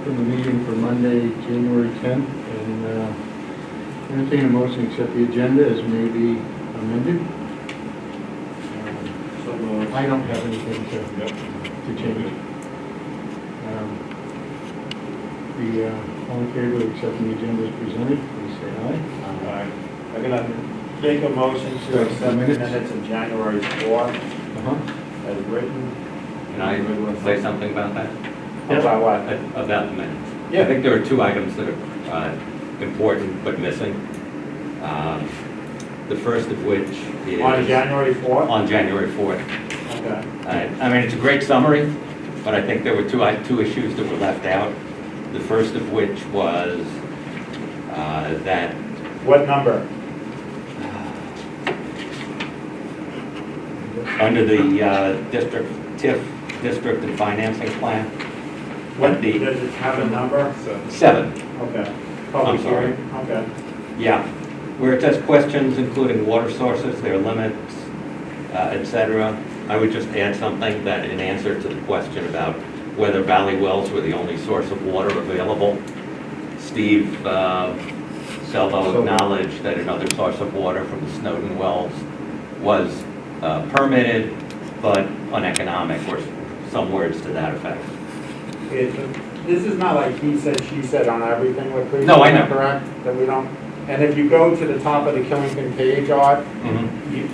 open the meeting for Monday, January 10th, and entertain a motion to accept the agenda as may be amended. I don't have anything to change. All in favor of accepting the agenda as presented, please say aye. Aye. I'm going to make a motion to accept the minutes of January 4th as written. Can I say something about that? About what? About the minutes. Yeah. I think there are two items that are important but missing. The first of which is... On January 4th? On January 4th. Okay. I mean, it's a great summary, but I think there were two issues that were left out. The first of which was that... What number? Under the TIF district and financing plan. What does it have a number? 7. Okay. I'm sorry. Okay. Yeah, where it says questions including water sources, their limits, etc. I would just add something that in answer to the question about whether valley wells were the only source of water available, Steve Selvo acknowledged that another source of water from the Snowden wells was permitted but uneconomic, or some words to that effect. This is not like he said, she said on everything with Chris. No, I know. Correct? That we don't, and if you go to the top of the Killington page, Art,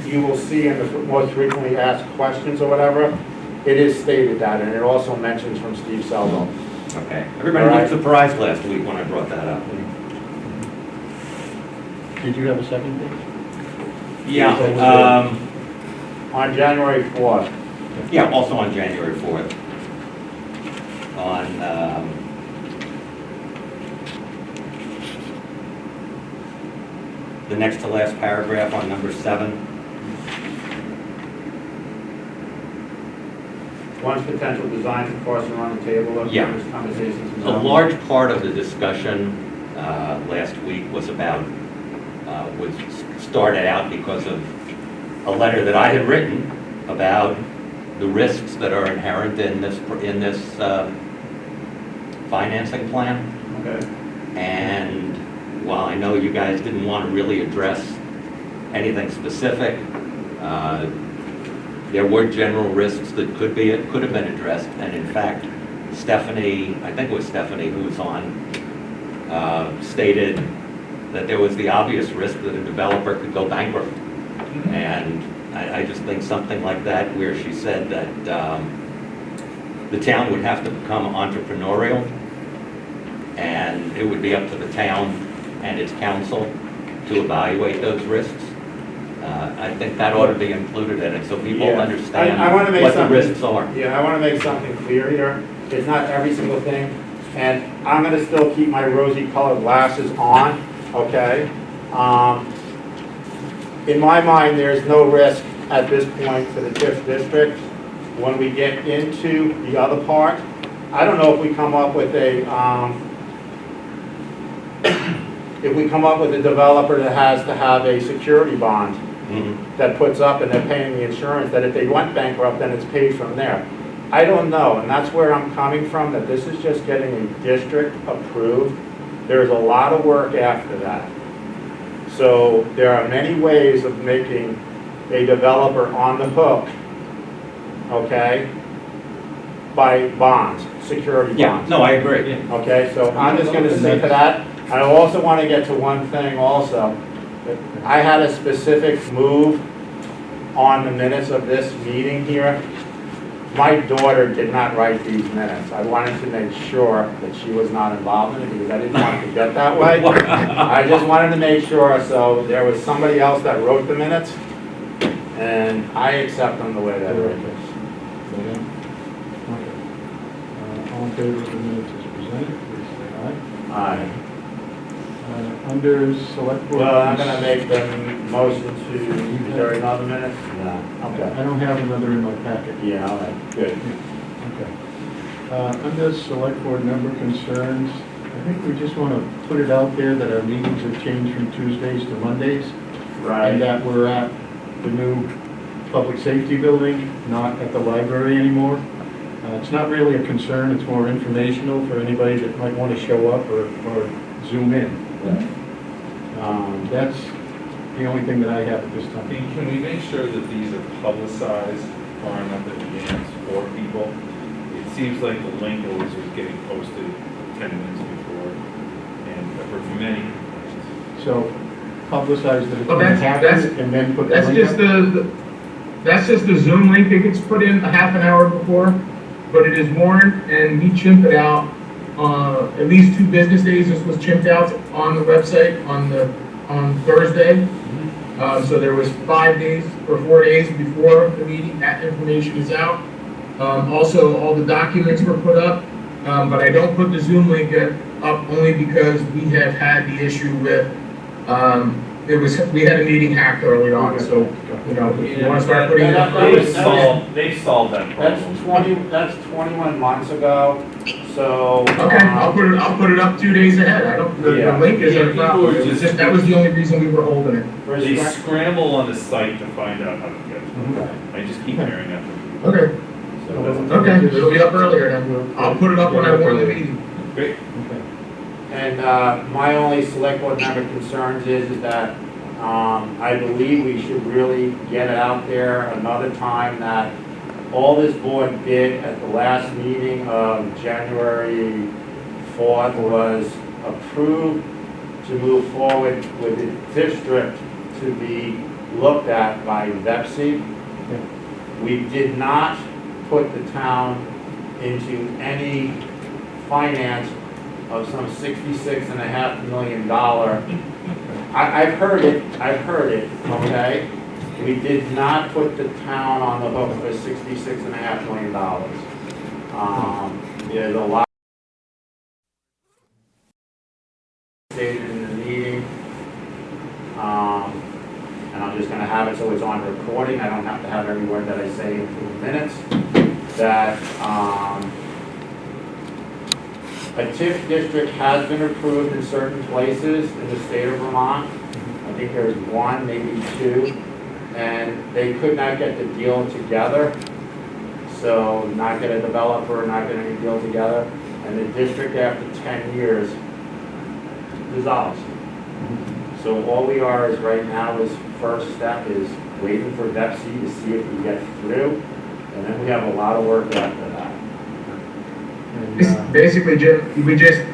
you will see in the most frequently asked questions or whatever, it is stated that, and it also mentions from Steve Selvo. Okay. Everybody looked surprised last week when I brought that up. Did you have a second thing? Yeah. On January 4th. Yeah, also on January 4th. On the next to last paragraph on number 7. Once potential designs, of course, are on the table of Yeah. conversations. A large part of the discussion last week was about, was started out because of a letter that I had written about the risks that are inherent in this financing plan. Okay. And while I know you guys didn't want to really address anything specific, there were general risks that could have been addressed. And in fact, Stephanie, I think it was Stephanie who was on, stated that there was the obvious risk that a developer could go bankrupt. And I just think something like that, where she said that the town would have to become entrepreneurial, and it would be up to the town and its council to evaluate those risks. I think that ought to be included in it, so people understand what the risks are. Yeah, I want to make something clear here. It's not every single thing, and I'm going to still keep my rosy-colored glasses on, okay? In my mind, there's no risk at this point for the TIF district. When we get into the other part, I don't know if we come up with a, developer that has to have a security bond that puts up and they're paying the insurance, that if they went bankrupt, then it's paid from there. I don't know, and that's where I'm coming from, that this is just getting a district approved. There's a lot of work after that. So there are many ways of making a developer on the hook, okay, by bonds, security bonds. Yeah, no, I agree. Okay, so I'm just going to stick to that. I also want to get to one thing also. I had a specific move on the minutes of this meeting here. My daughter did not write these minutes. I wanted to make sure that she was not involved in it because I didn't want it to get that way. I just wanted to make sure, so there was somebody else that wrote the minutes, and I accept them the way that they're written. All in favor of the minutes as presented, please say aye. Aye. Under Selectboard... Well, I'm going to make the motion to... Is there another minute? No. Okay. I don't have another in my packet. Yeah, all right. Good. Okay. Under Selectboard member concerns, I think we just want to put it out there that our meetings have changed from Tuesdays to Mondays. Right. And that we're at the new public safety building, not at the library anymore. It's not really a concern, it's more informational for anybody that might want to show up or zoom in. That's the only thing that I have at this time. Can we make sure that these are publicized far enough in advance for people? It seems like the link always was getting posted 10 minutes before, and I've heard from many complaints. So publicize that it's Well, going to that's- happen and then put the That's link just up? that's just the Zoom link that gets put in a half an hour before, but it is warned, and we chimp it out, at least 2 business days. This was chimped out on the website on Thursday. So there was 5 days or 4 days before the meeting, that information is out. Also, all the documents were put up, but I don't put the Zoom link up only because we have had the issue with, we had a meeting hacked early on, so, you know, if you wanna start putting it up. They've solved that problem. That's 21 months ago, so. Okay, I'll put it up 2 days ahead. I don't, the Yeah. link isn't a People problem. were It was just- that was the only reason we were holding it. They scramble on the site to find out how to get it. Mhm. I just keep hearing that from people. Okay, So that's okay, it'll be up earlier then. I'll put it up when I warn the meeting. great. Okay. And my only select board member concerns is that I believe we should really get it out there another time that all this board did at the last meeting of January 4th was approve to move forward with the district to be looked at by VEPSI. We did not put the town into any finance of some $66.5 million. I've heard it, okay? We did not put the town on the hook for $66.5 million. There's a lot stated in the meeting, and I'm just gonna have it so it's on recording. I don't have to have every word that I say into the minutes. That, a TIF district has been approved in certain places in the state of Vermont. I think there's 1, maybe 2, and they could not get the deal together. So not get a developer, not get any deal together, and the district after 10 years dissolves. So all we are is right now is first step is waiting for VEPSI to see if we get through, and then we have a lot of work after that. And, It's basically, Jim,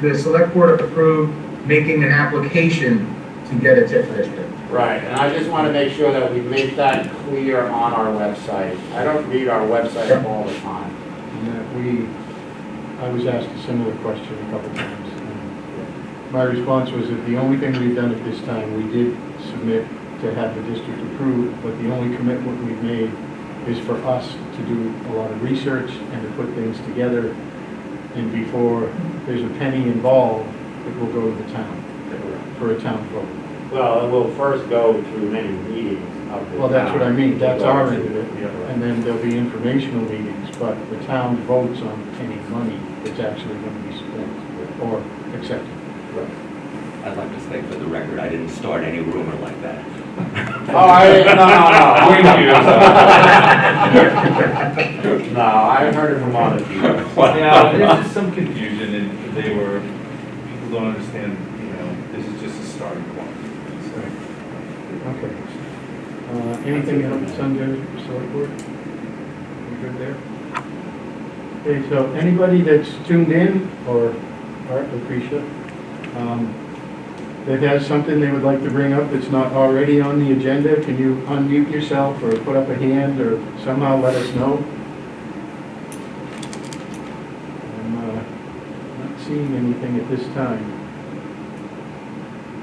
the select board approved making an application to get a TIF district. Right, and I just want to make sure that we make that clear on our website. I don't read our website all the time. and that I was asked a similar question a couple times. And my response was that the only thing we've done at this time, we did submit to have the district approved, but the only commitment we've made is for us to do a lot of research and to put things together. And before there's a penny involved, it will go to the town for a town vote. Well, it will first go through many meetings of the Well, that's what I mean, that's our end of it. Yeah. And then there'll be informational meetings, but the town votes on any money that's actually going to be spent or accepted. I'd like to state for the record, I didn't start any rumor like that. Oh, no. No, I heard it from other people. Yeah, there's just some confusion, and people don't understand, this is just a starting point. Okay. Anything else under select board? We good there? Okay, so anybody that's tuned in, or Art, Lucretia, that has something they would like to bring up that's not already on the agenda, can you unmute yourself or put up a hand or somehow let us know? I'm not seeing anything at this time.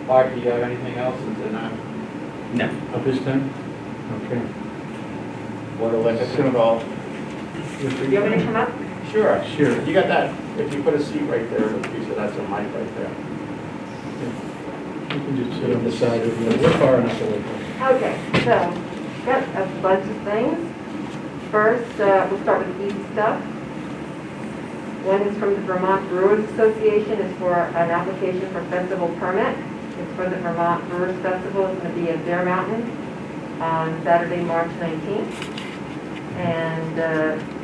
Mark, do you have anything else that's not No. At this time? Okay. Board of Liquor So- Control? You want me to come up? Sure. Sure. You got that, if you put a seat right there, Lisa, that's a mic right there. You can just sit on the side of the, we're far enough away from it. Okay, so, got a bunch of things. First, we'll start with the easy stuff. One is from the Vermont Brewers Association, is for an application for festival permit. It's for the Vermont Brewers Festival, it's going to be at Bear Mountain on Saturday, March 19th. and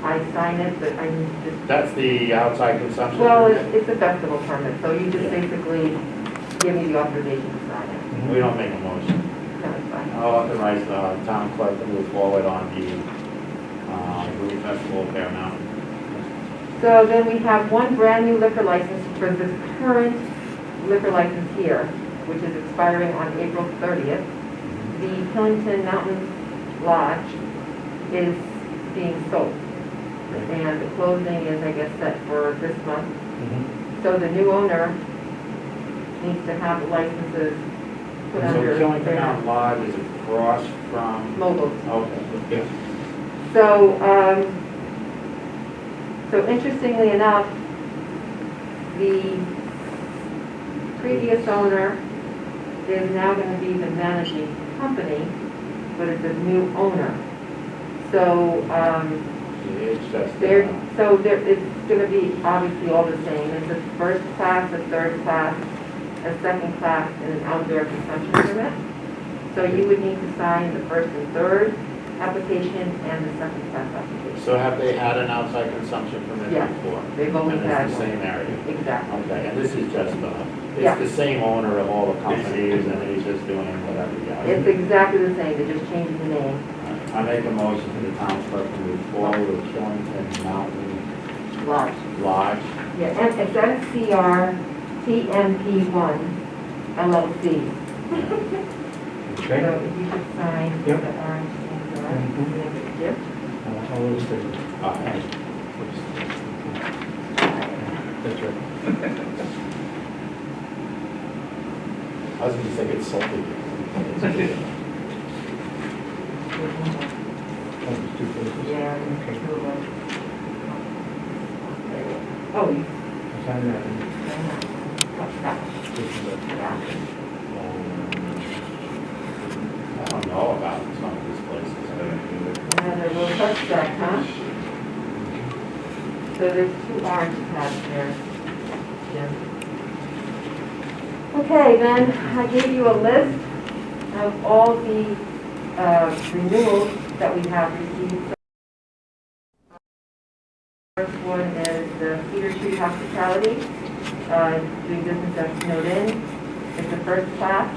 I sign it, but I just, That's the outside consumption well, permit? it's a festival permit, so you just Yeah. basically give me the authorization to sign it. We don't make a motion. That's fine. I'll authorize the town clerk to move forward on the Movie Festival of Bear Mountain. So then we have one brand new liquor license for this current liquor license here, which is expiring on April 30th. The Killington Mountain Lodge is being sold. And the closing is, I guess, set for this month. So the new owner needs to have the licenses put So under Killington their Mountain Lodge is across from, mobiles. okay. So, so interestingly enough, the previous owner is now going to be the managing company, but it's a new owner. So, It's just, it's going to be obviously all the same. It's a first class, a third class, a second class, and an outdoor consumption permit. So you would need to sign the first and third application and the second class application. so have they had an outside consumption permit Yeah. before? They've only And had it's the one. same area? Exactly. Okay, and this is just, Yeah. it's the same owner of all the companies, and he's just doing whatever he It's does. exactly the same, they're just changing the name. I make a motion to the town clerk to move forward with Killington Mountain Lodge. Lodge. Yeah, and it's NCR TMP1 LLC. So Okay. if you could sign the Yep. orange things on it, Mhm. and it's a gift. All those in favor? Aye. That's right. I was gonna say it's salty. Oh, there's two places. Yeah. Okay. Oh, you. Sign that. Yeah. I don't know about some of these places. Another little touch back, huh? So there's two orange tabs there, Jim. Okay, then I gave you a list of all the renewals that we have received. First one is the Cedar Tree Hospitality, doing business at Snowden. It's the first class.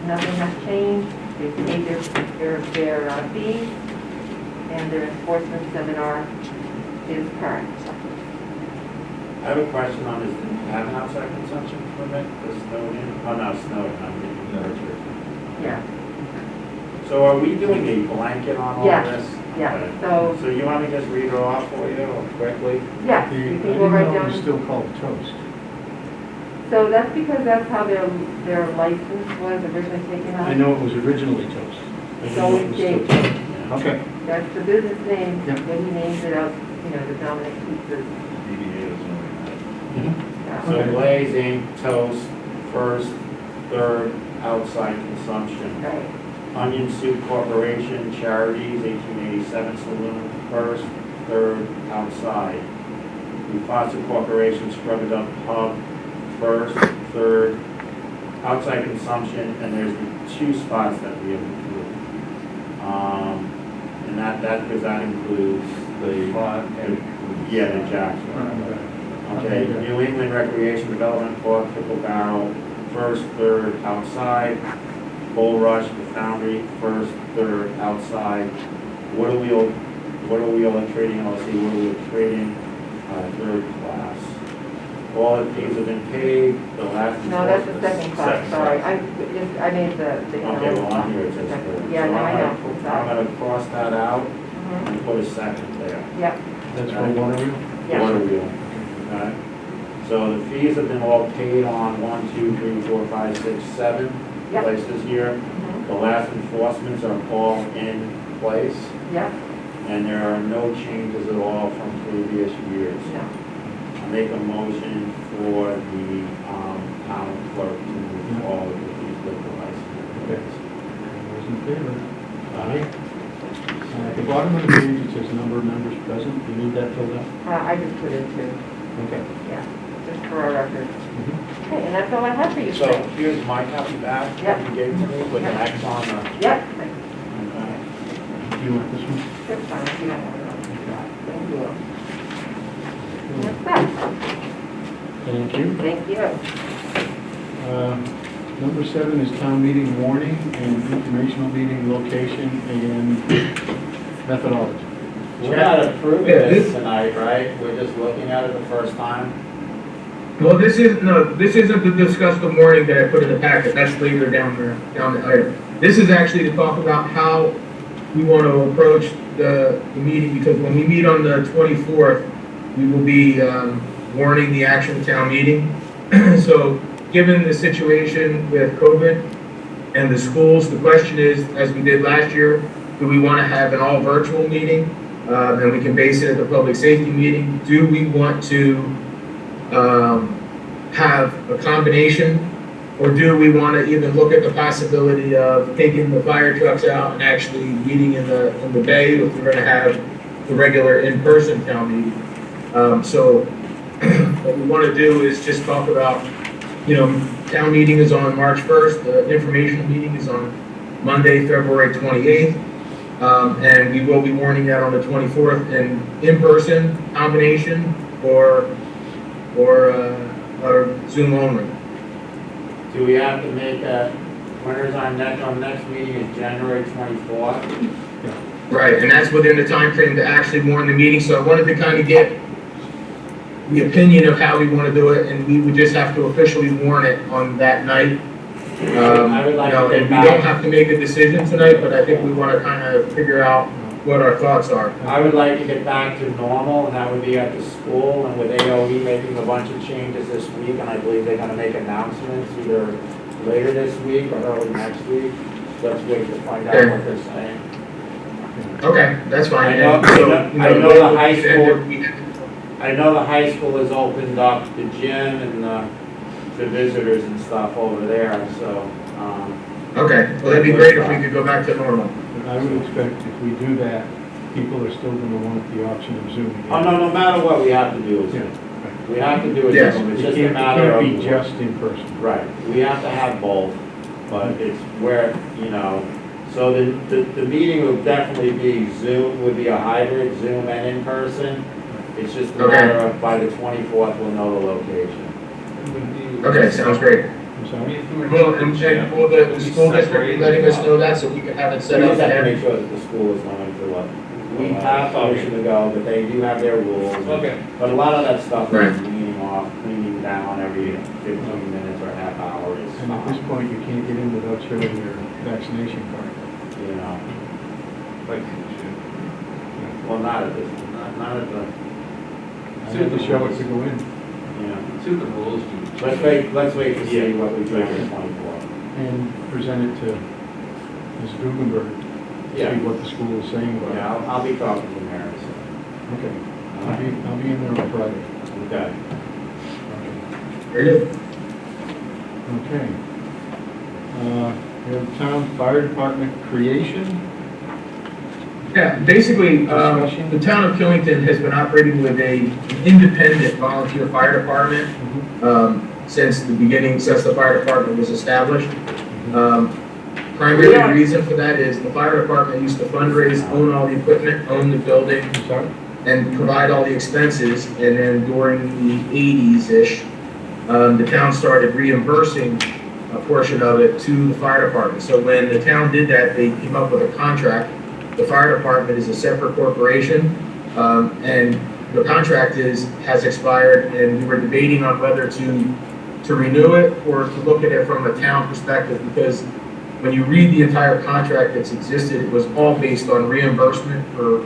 Nothing has changed. They paid their fees, and their enforcement seminar is current. I have a question on this, do you have an outside consumption permit for Snowden? Oh, no, Snowden, I'm thinking Nurture. Yeah, So are we doing a blanket on all Yeah, this? yeah, Okay. so- So you want me to just read it off for you or quickly? yeah, The- you I can didn't go right know it was down. still called Toast. So that's because that's how their license was originally taken out. I know it was originally Toast. I didn't So know it it was still did. Toast. Okay. That's the business name, Yep. then he names it out, the Dominic Pizzas. DBA is only Yeah. So Okay. glazing, toast, first, third, outside consumption. Right, Onion Soup Corporation, Charities, 1887 Saloon, first, third, outside. Mufasa Corporation, Scrub It Up Pub, first, third, outside consumption, and there's the two spots that we have included. And because that includes the, fun and. yeah, the Jackson. Okay, New England Recreation Development Park, Pickle Barrel, first, third, outside. Bull Rush, the Foundry, first, third, outside. Water Wheel Trading LLC, Water Wheel Trading, third class. All the fees have been paid, the last. no, that's the second class, Second sorry, class. I made the. Okay, well, on here it says third. Yeah, So no, I know, I'm I'm sorry. gonna cross that out Mhm. and put a second there. Yep, That's for water wheel? yeah. Water Wheel, okay? So the fees have been all paid on 1, 2, 3, 4, 5, 6, 7 Yep. places here. Mhm. The last enforcements are all in place, Yep, and there are no changes at all from previous years. no. I make a motion for the town clerk to move forward with these liquor Okay. licenses. All those in favor? Aye. At the bottom of the page, it says number of members present. You need that filled out? I just put in two, Okay. yeah, just for our record. Mhm. Okay, and that's all I have for you So today. here's my copy back, Yep. that you gave to me with the X on the, Yep, okay. Do you want this one? That's fine, if you don't want it. Thank you. Thank you. Thank you. Number 7 is town meeting warning and informational meeting location and methodology. We're not approving Yeah, this this- tonight, right? We're just looking at it the first time? Well, this isn't to discuss the warning that I put in the packet, that's later down the item. This is actually to talk about how we want to approach the meeting, because when we meet on the 24th, we will be warning the actual town meeting. So, given the situation with COVID and the schools, the question is, as we did last year, do we want to have an all virtual meeting? And we can base it at the public safety meeting. Do we want to have a combination, or do we want to even look at the possibility of taking the fire trucks out and actually meeting in the bay if we're going to have the regular in-person town meeting? So what we want to do is just talk about, town meeting is on March 1st, the informational meeting is on Monday, February 28th, and we will be warning that on the 24th, and in-person combination or Zoom only. Do we have to make when is our next meeting is January 24th? Right, and that's within the time frame to actually warn the meeting, so I wanted to kind of get the opinion of how we want to do it, and we would just have to officially warn it on that night. I would like to get and we back- don't have to make a decision tonight, but I think we want to kind of figure out what our thoughts are. I would like to get back to normal, and that would be at the school, and with AOE making a bunch of changes this week, and I believe they're gonna make announcements either later this week or early next week. Let's wait to find out what they're saying. Okay, that's fine. I know- And so, I know the high and school- we- I know the high school has opened up the gym and the visitors and stuff over there, so, Okay, well, that'd be great if we could go back to normal. I would expect if we do that, people are still gonna want the option of Zoom. oh, no matter what, we have to do is, Yeah. we have to do it, Yes. Zoom. It's It just can't, a it matter can't of. be just in person. Right, we have to have both, but it's where, so the meeting will definitely be Zoom, would be a hybrid, Zoom and in person. It's just a Okay. matter of, by the 24th, we'll know the location. Okay, sounds great. I'm sorry? Well, and will the school district be letting us know that so we can have it We set up just have to there? make sure that the school is going to what, we have permission to go, but they do have their rules. Okay. But a lot of that stuff Right. is cleaning off, cleaning down every 15 minutes or half hour is And at this fine, point, you can't get in without showing your vaccination card. you know. Like you should. Well, not at this, not at the, I had to show it to go in. you know. See what the rules do. Let's wait to see what we do on the 24th. And present it to Ms. Guggenberg, Yeah. see what the school is saying about it. Yeah, I'll be talking to Mary, Okay, I'll be in there on Friday. so. Okay. Very good. Okay. We have town fire department creation. Yeah, basically, Discussion. the town of Killington has been operating with an independent volunteer fire department since the beginning, since the fire department was established. Primary reason for that is the fire department used to fundraise, own all the equipment, own the building, I'm sorry? and provide all the expenses, and then during the 80s-ish, the town started reimbursing a portion of it to the fire department. So when the town did that, they came up with a contract. The fire department is a separate corporation, and the contract has expired, and we were debating on whether to renew it or to look at it from a town perspective, because when you read the entire contract that's existed, it was all based on reimbursement for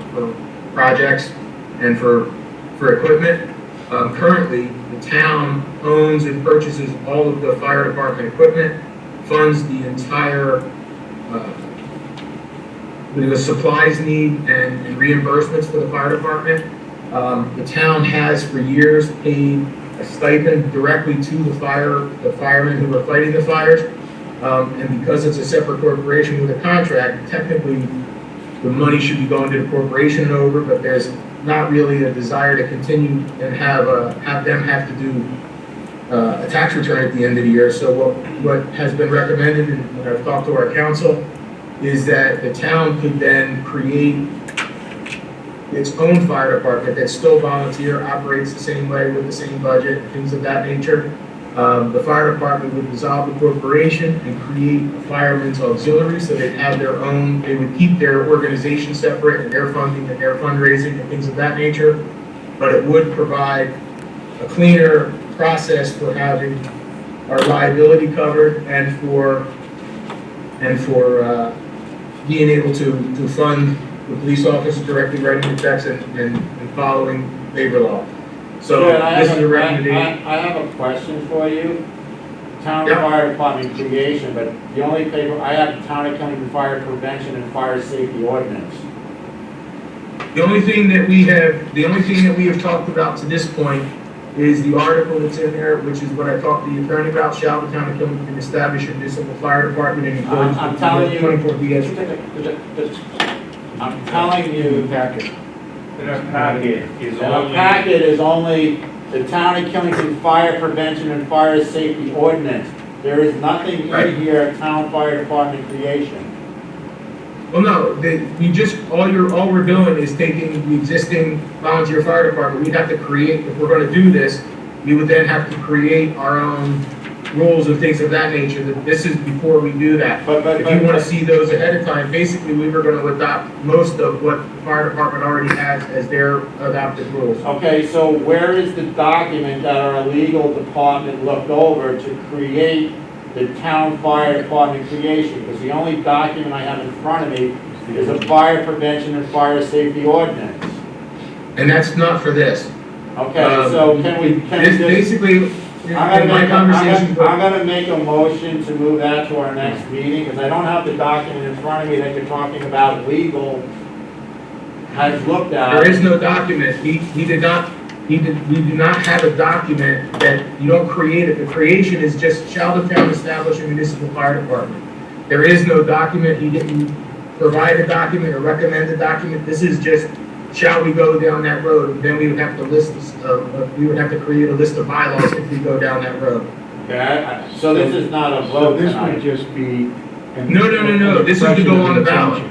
projects and for equipment. Currently, the town owns and purchases all of the fire department equipment, funds the entire the supplies need and reimbursements for the fire department. The town has for years paid a stipend directly to the firemen who are fighting the fires. And because it's a separate corporation with a contract, technically the money should be going to the corporation and over, but there's not really a desire to continue and have them have to do a tax return at the end of the year. So what has been recommended, and I've talked to our council, is that the town could then create its own fire department that's still volunteer, operates the same way with the same budget, things of that nature. The fire department would dissolve the corporation and create a fireman's auxiliary, so they'd have their own, they would keep their organization separate and their funding and their fundraising and things of that nature. But it would provide a cleaner process for having our liability covered and for being able to fund the police officers directly writing the checks and following labor law. So Good, I this have is a a- recommendation. I have a question for you. Town Yeah. Fire Department creation, but the only paper, I have Town of Killington Fire Prevention and Fire Safety Ordinance. The only thing that we have talked about to this point is the article that's in there, which is what I talked to the attorney about, shall the town of Killington establish a municipal fire department in accordance I'm with telling you. 24 BS. I'm telling you, Packet. In our packet is that a only. packet is only the Town of Killington Fire Prevention and Fire Safety Ordinance. There is nothing Right. in here, Town Fire Department creation. Well, no, all we're doing is taking the existing volunteer fire department. We'd have to create, if we're gonna do this, we would then have to create our own rules and things of that nature. That This is before we do that. But- If you wanna see those ahead of time, basically, we were gonna adopt most of what the fire department already has as their adopted rules. Okay, so where is the document that our legal department looked over to create the town fire department creation? Because the only document I have in front of me is a fire prevention and fire safety ordinance. And that's not for this. Okay, so can we This just, basically, I'm in my conversation. gonna make a motion to move that to our next meeting, because I don't have the document in front of me that you're talking about legal has looked at. There is no document, we do not have a document that, you don't create it, the creation is just, shall the town establish a municipal fire department? There is no document, he didn't provide a document or recommend a document, this is just, shall we go down that road? And then we would have to we would have to create a list of bylaws if we go down that road. Okay, so this is not a So vote this would tonight. just be. No, this is to go on the ballot.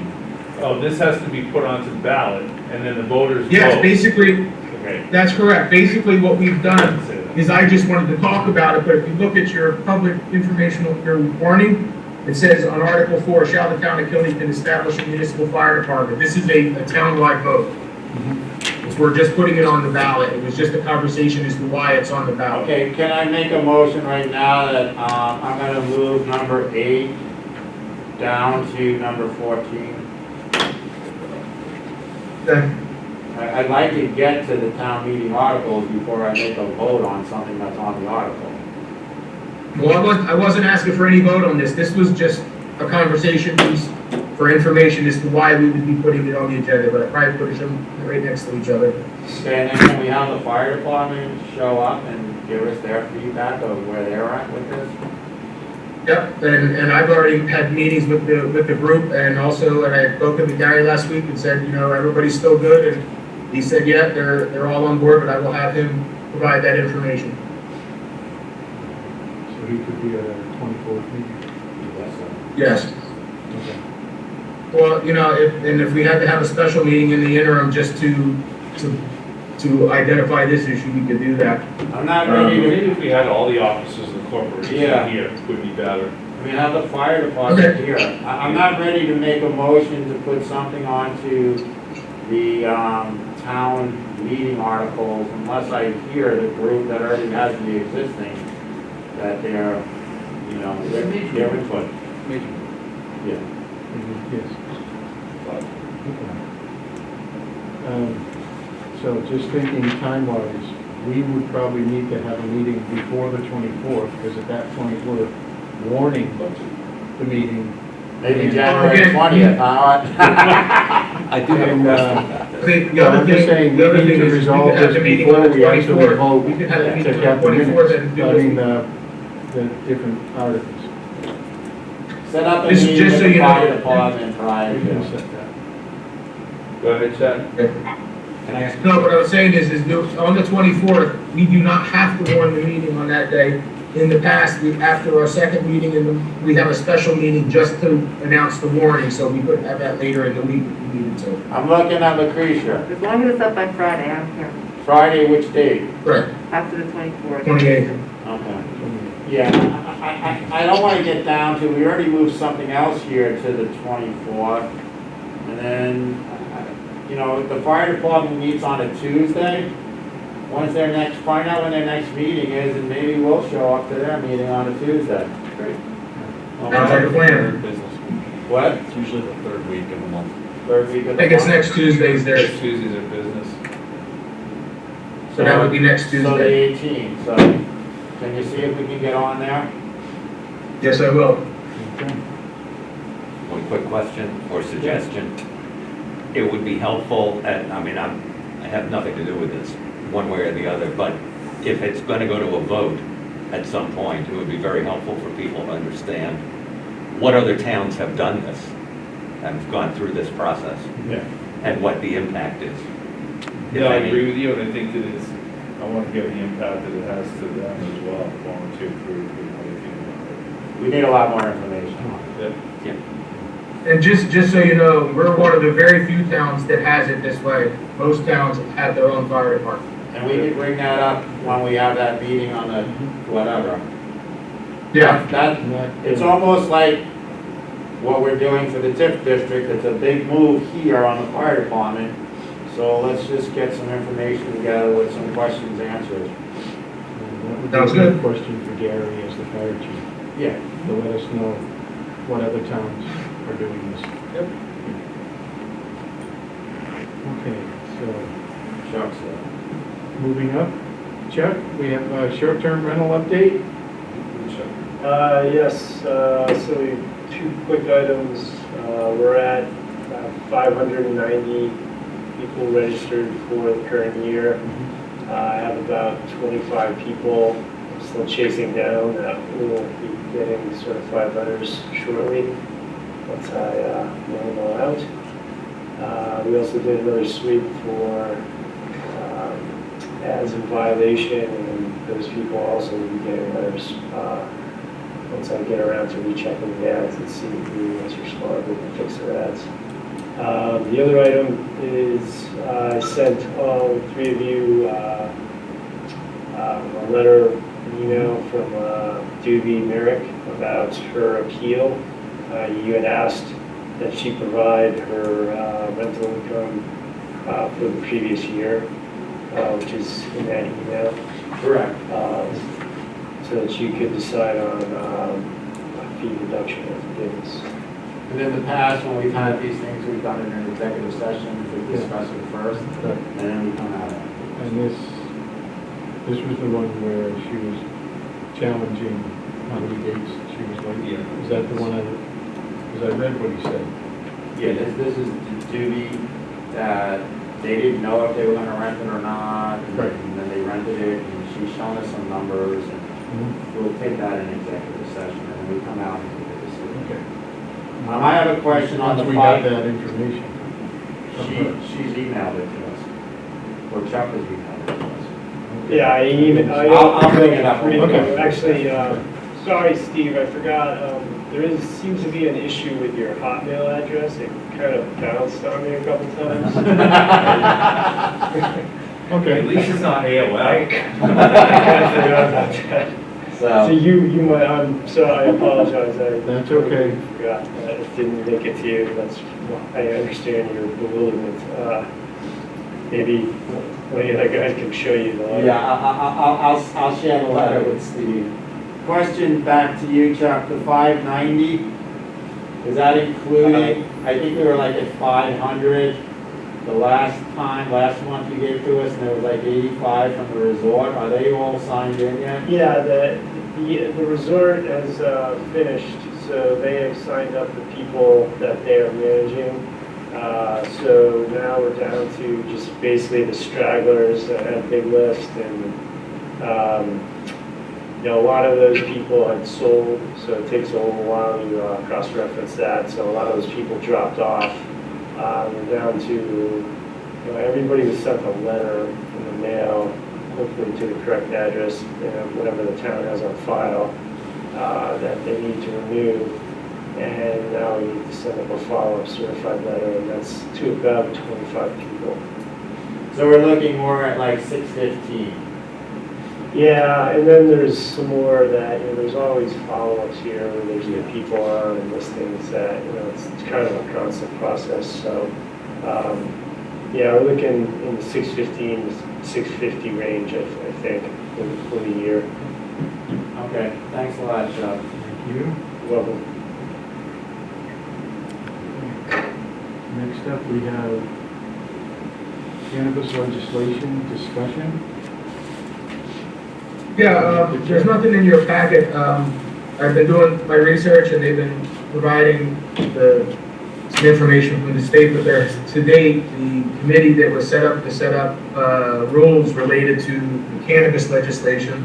Oh, this has to be put onto the ballot, and then the voters vote. Yes, basically, Okay. that's correct, basically what we've done Say that. is I just wanted to talk about it, but if you look at your public informational, your warning, it says on Article 4, shall the town of Killington establish a municipal fire department? This is a townwide vote. We're just putting it on the ballot. It was just a conversation as to why it's on the ballot. Okay, can I make a motion right now that, I'm gonna move number 8 down to number 14? Okay. I'd like to get to the town meeting articles before I make a vote on something that's on the article. Well, I wasn't asking for any vote on this. This was just a conversation piece for information as to why we would be putting it on the agenda, but I probably put them right next to each other. Okay, and then can we have the fire department show up and give us their feedback of where they're at with this? Yep, and I've already had meetings with the group, and also, and I had spoken to Gary last week and said, everybody's still good, and he said, yeah, they're all on board, but I will have him provide that information. So he could be at a 24th meeting. Yes. Okay. Well, if we had to have a special meeting in the interim just to identify this issue, we could do that. I'm not ready to, Maybe if we had all the officers of the corporation Yeah. here, it would be better. have the fire department Okay. here. I'm not ready to make a motion to put something onto the, town meeting articles unless I hear the group that already has the existing, that their input. Yeah. Yes. So just thinking time-wise, we would probably need to have a meeting before the 24th, because at that point, we're warning the meeting. Maybe And- January Okay. 20th, huh? I do have a And, question. The other I'm just thing, saying, the other we need thing to is we resolve could have this the meeting on before the we actually 24th. vote We could have the to meeting on get the the 24th minutes, and do I this. mean, the different articles. Set up a This is meeting just with so the you know. fire department prior We can to. set that. Go ahead, Chad. Can I ask? No, what I was saying is on the 24th, we do not have to warn the meeting on that day. in the past, after our second meeting, we have a special meeting just to announce the warning, so we could have that later in the week if we needed to. I'm looking at Lucretia. As long as it's up by Friday, I don't care. Friday, which date? Right, After the 24th. 28th. Okay. Yeah, I don't want to get down to, we already moved something else here to the 24th. And then, you know, the fire department meets on a Tuesday. When's their next, find out when their next meeting is, and maybe we'll show up to their meeting on a Tuesday. Great. Sounds like a plan. Third business week. What? It's usually the third week of the month. Third week of I the think it's month? next Tuesday's there, Next Tuesdays are business. so that would be next So the Tuesday. 18th, so can you see if we can get on there? Yes, I will. One quick question or suggestion. It would be helpful, and I mean, I have nothing to do with this, one way or the other, but if it's going to go to a vote at some point, it would be very helpful for people to understand what other towns have done this, have gone through this process, Yeah. and what the impact is. If Yeah, I any. agree with you, and I think that it's, I want to get the impact that it has to them as well, volunteer group and how they feel about We need a lot more information on it. it. Yeah. And just so you know, we're one of the very few towns that has it this way. Most towns have their own fire department. And we can bring that up when we have that meeting on the whatever. That, it's almost like what we're doing for the TIF district. It's a big move here on the fire department. So let's just get some information together with some questions answered. That would Sounds be a good. question for Gary as the fire chief, Yeah. to let us know what other towns are doing this. Yep. Okay, so Chuck's moving up. Chuck, we have a short-term rental update. Yes, so two quick items. We're at 590 people registered for the current year. I have about 25 people I'm still chasing down that will be getting certified letters shortly once I mail them all out. We also did another sweep for ads in violation, and those people also will be getting letters once I get around to rechecking the ads and see who has responded and fix their ads. The other item is I sent all three of you a letter, an email from Doobie Merrick about her appeal. You had asked that she provide her rental income for the previous year, which is in that email. Correct. So that you could decide on a fee reduction or forgiveness. And in the past, when we've had these things, we've done it in executive session to discuss it first, Right. and then we come out. And this was the one where she was challenging how many dates she was late. Yeah. Is that the one because I read what he said. Yeah, this is the duty that they didn't know if they were gonna rent it or not, Right. and then they rented it, and she's shown us some numbers, and we'll take that in executive session, and then we come out and make a decision. Okay. I have a question on the Once we got five, that information. she's emailed it to us, or Chuck has emailed it to us. Yeah, I emailed. I'll bring it up. Okay. Actually, sorry, Steve, I forgot. Seems to be an issue with your Hotmail address. It kind of bounced on me a couple times. Okay. At least it's not AOL. I kind of forgot about that. So So, you might. I'm sorry. I apologize. That's okay. Forgot. It didn't make it to you. I understand your bewilderment. Maybe one of the other guys can show you the letter. yeah, I'll share the letter with Steve. Question back to you, Chuck, the 590, is that including, I think we were like at 500 the last month you gave to us, and there was like 85 from the resort. Are they all signed in yet? Yeah, the resort has finished, so they have signed up the people that they are managing. So now we're down to just basically the stragglers that had a big list, and a lot of those people had sold, so it takes a little while to cross-reference that. So a lot of those people dropped off. We're down to, everybody was sent a letter in the mail hopefully to the correct address, whatever the town has on file, that they need to renew. And now we need to send up a follow-up certified letter, and that's to about 25 people. So we're looking more at like 6:15. Yeah, and then there's some more that, there's always follow-ups here where there's new people on and listings that, it's kind of a constant process. So, yeah, we're looking in the 615 to 650 range, I think, for the year. Okay, thanks a lot, Chuck. Thank you. Welcome. Next up, we have cannabis legislation discussion. Yeah, there's nothing in your packet. I've been doing my research and they've been providing some information from the state, but there's, to date, the committee that was set up to set up rules related to the cannabis legislation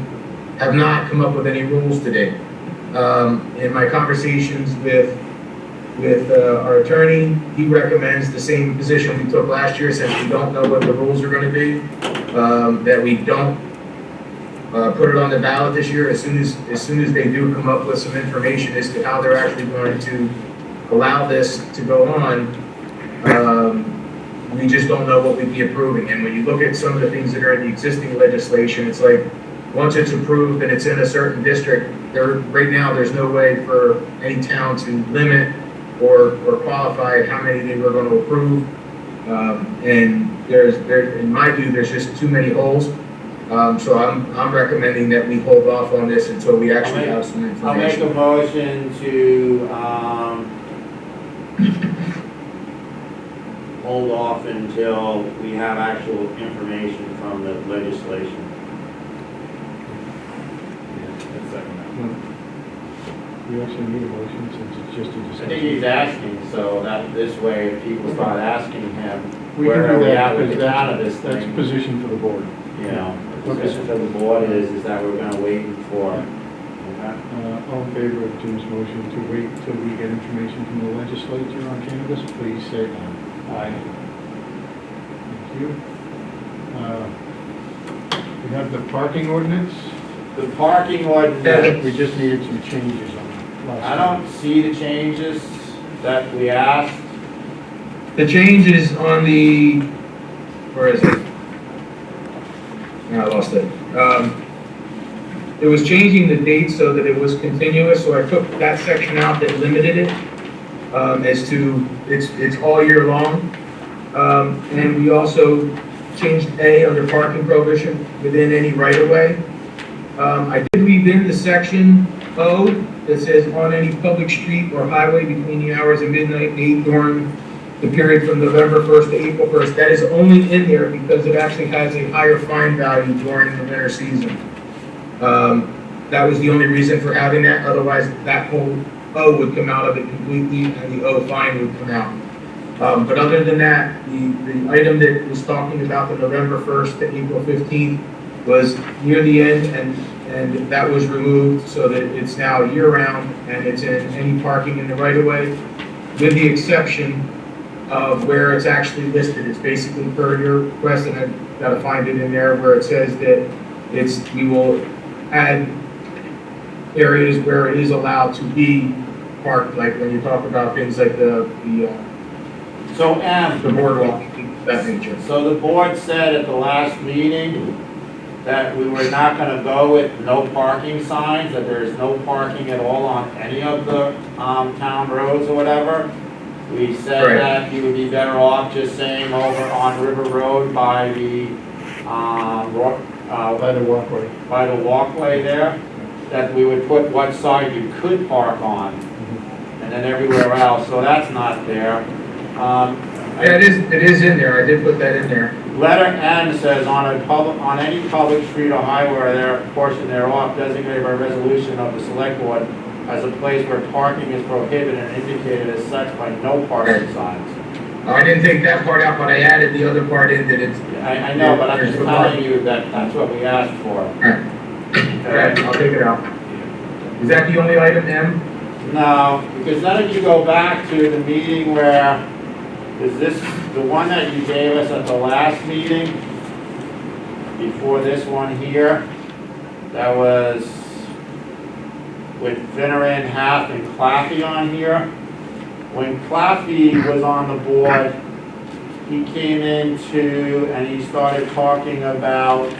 have not come up with any rules to date. In my conversations with our attorney, he recommends the same position we took last year, since we don't know what the rules are going to be, that we don't put it on the ballot this year. As soon as they do come up with some information as to how they're actually going to allow this to go on, we just don't know what we'd be approving. And when you look at some of the things that are in the existing legislation, it's like, once it's approved and it's in a certain district, right now there's no way for any town to limit or qualify how many they were going to approve. And in my view, there's just too many holes. So I'm recommending that we hold off on this until we actually have some I'll make information. a motion to hold off until we have actual information from the legislation. That's second. We actually need a motion since it's just a I think discussion. he's asking, so that this way, if people start asking him, We where can are do we that at with because the cannabis that's a thing? position for the board. You know, the position for the board is that we're gonna wait for, okay? All in favor of Jim's motion to wait till we get information from the legislature on cannabis, please say aye. Aye. Thank you. We have the parking ordinance. The parking ordinance, We just needed some changes on it last I time. don't see the changes that we asked. The change is on the, where is it? No, I lost it. It was changing the date so that it was continuous, so I took that section out that limited it as to, it's all year long. And we also changed A under parking prohibition within any right-of-way. I did leave in the section O that says on any public street or highway between the hours of midnight and 8 during the period from November 1st to April 1st. That is only in there because it actually has a higher fine value during the winter season. That was the only reason for having that. Otherwise, that whole O would come out of it completely and the O fine would come out. But other than that, the item that was talking about the November 1st to April 15th was near the end, and that was removed so that it's now year-round and it's in any parking in the right-of-way, with the exception of where it's actually listed. It's basically per your request, and I've got to find it in there where it says that we will add areas where it is allowed to be parked, like when you talk about things like the So M, boardwalk, that nature. so the board said at the last meeting that we were not gonna go with no parking signs, that there's no parking at all on any of the, town roads or whatever. We said Right. that you would be better off just saying over on River Road by the, By the walkway. by the walkway there, that we would put what side you could park on, and then everywhere else, so that's not there. Yeah, it is in there. I did put that in there. Letter N says on any public street or highway or their portion thereof designated by resolution of the Selectboard as a place where parking is prohibited and indicated as such by no parking signs. I didn't take that part out, but I added the other part in that it's. I know, but I'm There's just the telling parking. you that that's what we asked for. Alright, I'll take it out. Is that the only item, M? No, because then if you go back to the meeting where, is this the one that you gave us at the last meeting? before this one here, that was with Finneran, Half, and Claffey on here. When Claffey was on the board, he came into and he started talking about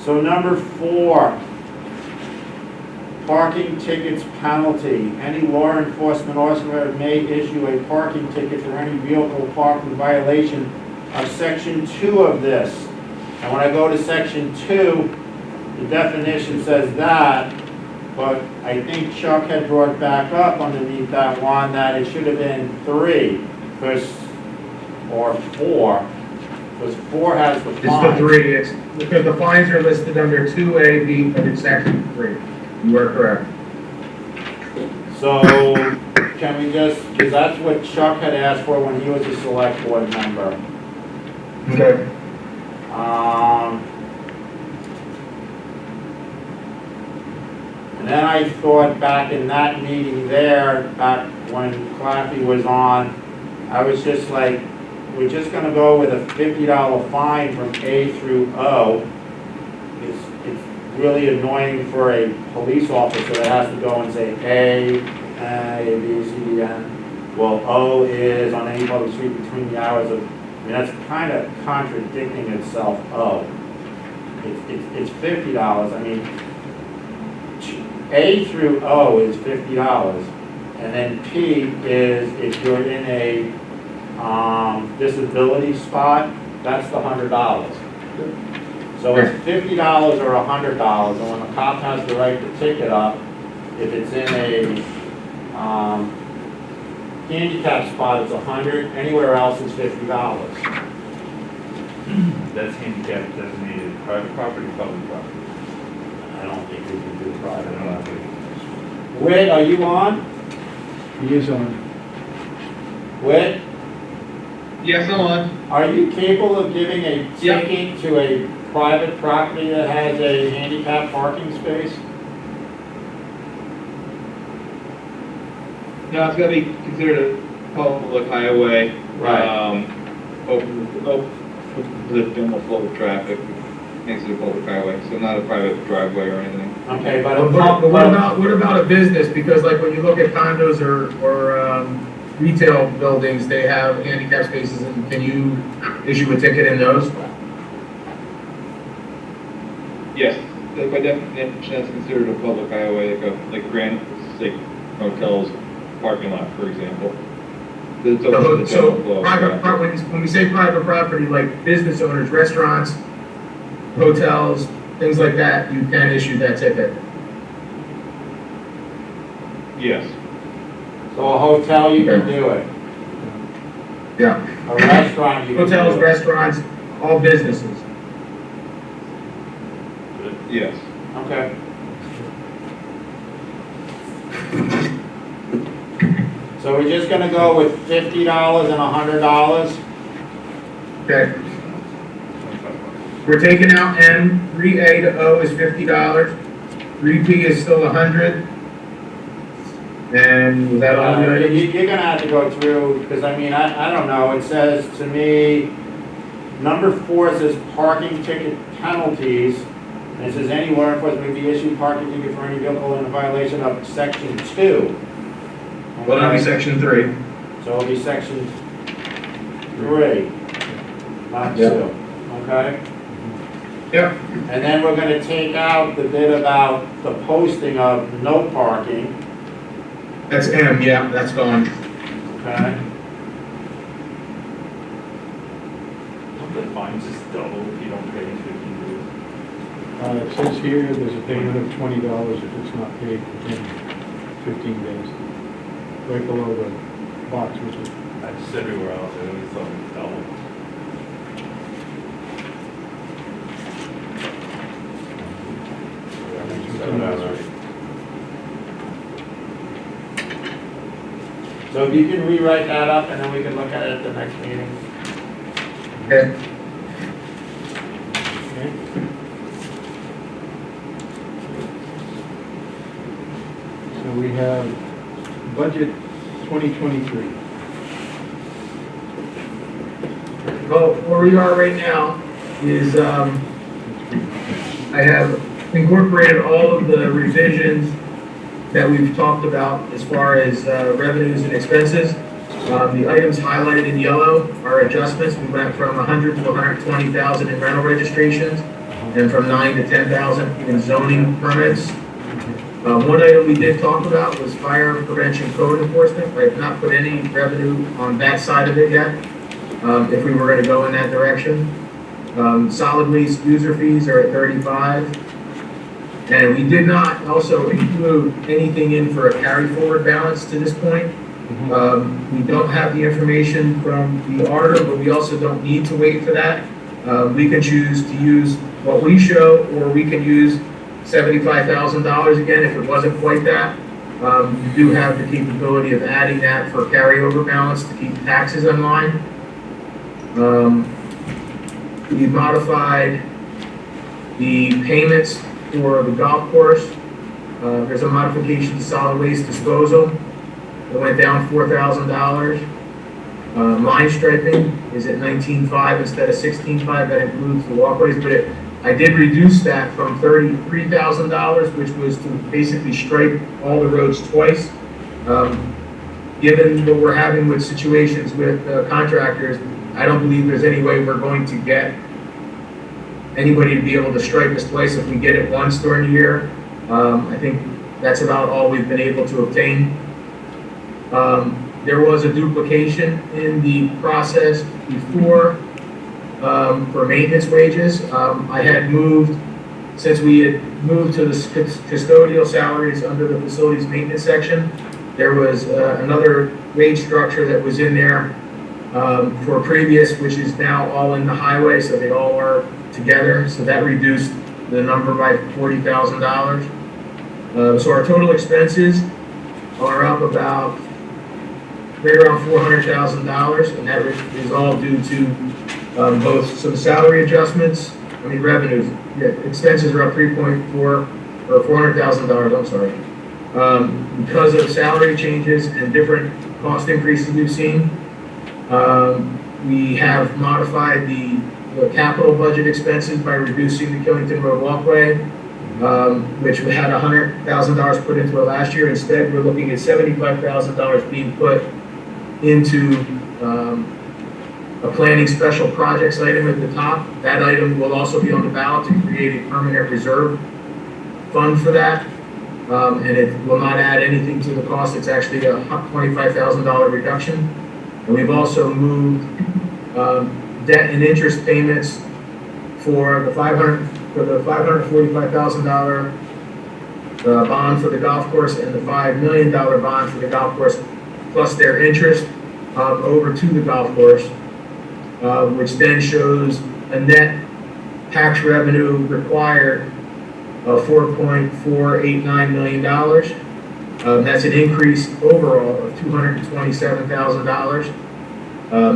so number 4, parking tickets penalty. Any law enforcement officer may issue a parking ticket for any vehicle parked in violation of section 2 of this. And when I go to section 2, the definition says that, but I think Chuck had brought back up underneath that one that it should have been 3, or 4, because 4 has the It's the fine. 3, it's, because the fines are listed under 2A, B, but it's section 3. You are correct. So, can we just, because that's what Chuck had asked for when he was a select board member. Okay. And then I thought back in that meeting there, back when Claffey was on, I was just like, we're just gonna go with a $50 fine from A through O. It's really annoying for a police officer that has to go and say A, B, C, D, N. Well, O is on any public street between the hours of, I mean, that's kind of contradicting itself, O. It's $50, I mean, A through O is $50, and then P is if you're in a disability spot, that's the $100. So it's $50 or $100, and when the cop has to write the ticket up, if it's in a handicap spot, it's $100, anywhere else it's $50. That's handicap designated private property, public property. I don't think we can do I private don't know. property. Whit, are you on? He is on. Whit, Yes, I'm on. are you capable of giving a Yeah. ticket to a private property that has a handicap parking space? No, it's gotta be considered a public highway. Right. Open to the general flow of traffic, makes it a public highway, so not a private driveway or anything. Okay, but But what about a business? Because like when you look at condos or retail buildings, they have handicap spaces, and can you issue a ticket in those? Yes, by definition, that's considered a public highway, like grand, like hotels parking lot, for example. It's open to the So general flow of private, traffic. when we say private property, like business owners, restaurants, hotels, things like that, you can issue that ticket. Yes, So a hotel, you can do it. Yeah. A restaurant, you can do it. Hotels, restaurants, all businesses. yes. Okay. So we're just gonna go with $50 and $100? Okay. We're taking out N, 3A to O is $50, 3P is still 100. And was that all the items? You're gonna have to go through, because I mean, I don't know, it says to me, number 4 says parking ticket penalties. And it says any law enforcement may be issued parking ticket for any vehicle in violation of section 2. Well, that'll be Okay? section 3. So it'll be section 3, not 2, Yep. okay? Yep. And then we're gonna take out the bit about the posting of no parking, That's M, yeah, that's gone. okay? The fines just double if you don't pay in 15 days. It says here, there's a payment of $20 if it's not paid within 15 days. Right below the box with it. That's everywhere else, I always thought it was double. So if you can rewrite that up and then we can look at it at the next meeting. Okay. Okay. So we have budget 2023. Well, where we are right now is, I have incorporated all of the revisions that we've talked about as far as revenues and expenses. The items highlighted in yellow are adjustments. We went from 100 to 120,000 in rental registrations and from 9 to 10,000 in zoning permits. One item we did talk about was fire prevention code enforcement. I have not put any revenue on that side of it yet, if we were going to go in that direction. Solid waste user fees are at 35. And we did not also include anything in for a carry forward balance to this point. We don't have the information from the auditor, but we also don't need to wait for that. We can choose to use what we show, or we can use $75,000 again if it wasn't quite that. You do have the capability of adding that for carryover balance to keep taxes in line. We modified the payments for the golf course. There's a modification to solid waste disposal. It went down $4,000. Line striping is at 19.5 instead of 16.5. That includes the walkways, but I did reduce that from $33,000, which was to basically stripe all the roads twice. Given what we're having with situations with contractors, I don't believe there's any way we're going to get anybody to be able to stripe us twice. If we get it once during the year, I think that's about all we've been able to obtain. There was a duplication in the process before for maintenance wages. I had moved, since we had moved to the custodial salaries under the facilities maintenance section, there was another wage structure that was in there for previous, which is now all in the highway, so they all are together. So that reduced the number by $40,000. So our total expenses are up about right around $400,000, and that is all due to both some salary adjustments. Revenues. Yeah, expenses are up 3.4 or $400,000. I'm sorry, because of salary changes and different cost increases we've seen. We have modified the capital budget expenses by reducing the Killington Road walkway, which we had $100,000 put into it last year. Instead, we're looking at $75,000 being put into a planning special projects item at the top. That item will also be on the ballot to create a permanent reserve fund for that. And it will not add anything to the cost. It's actually a $25,000 reduction. And we've also moved debt and interest payments for the $545,000 bond for the golf course and the $5 million bond for the golf course, plus their interest over to the golf course, which then shows a net tax revenue required of $4.489 million. That's an increase overall of $227,000.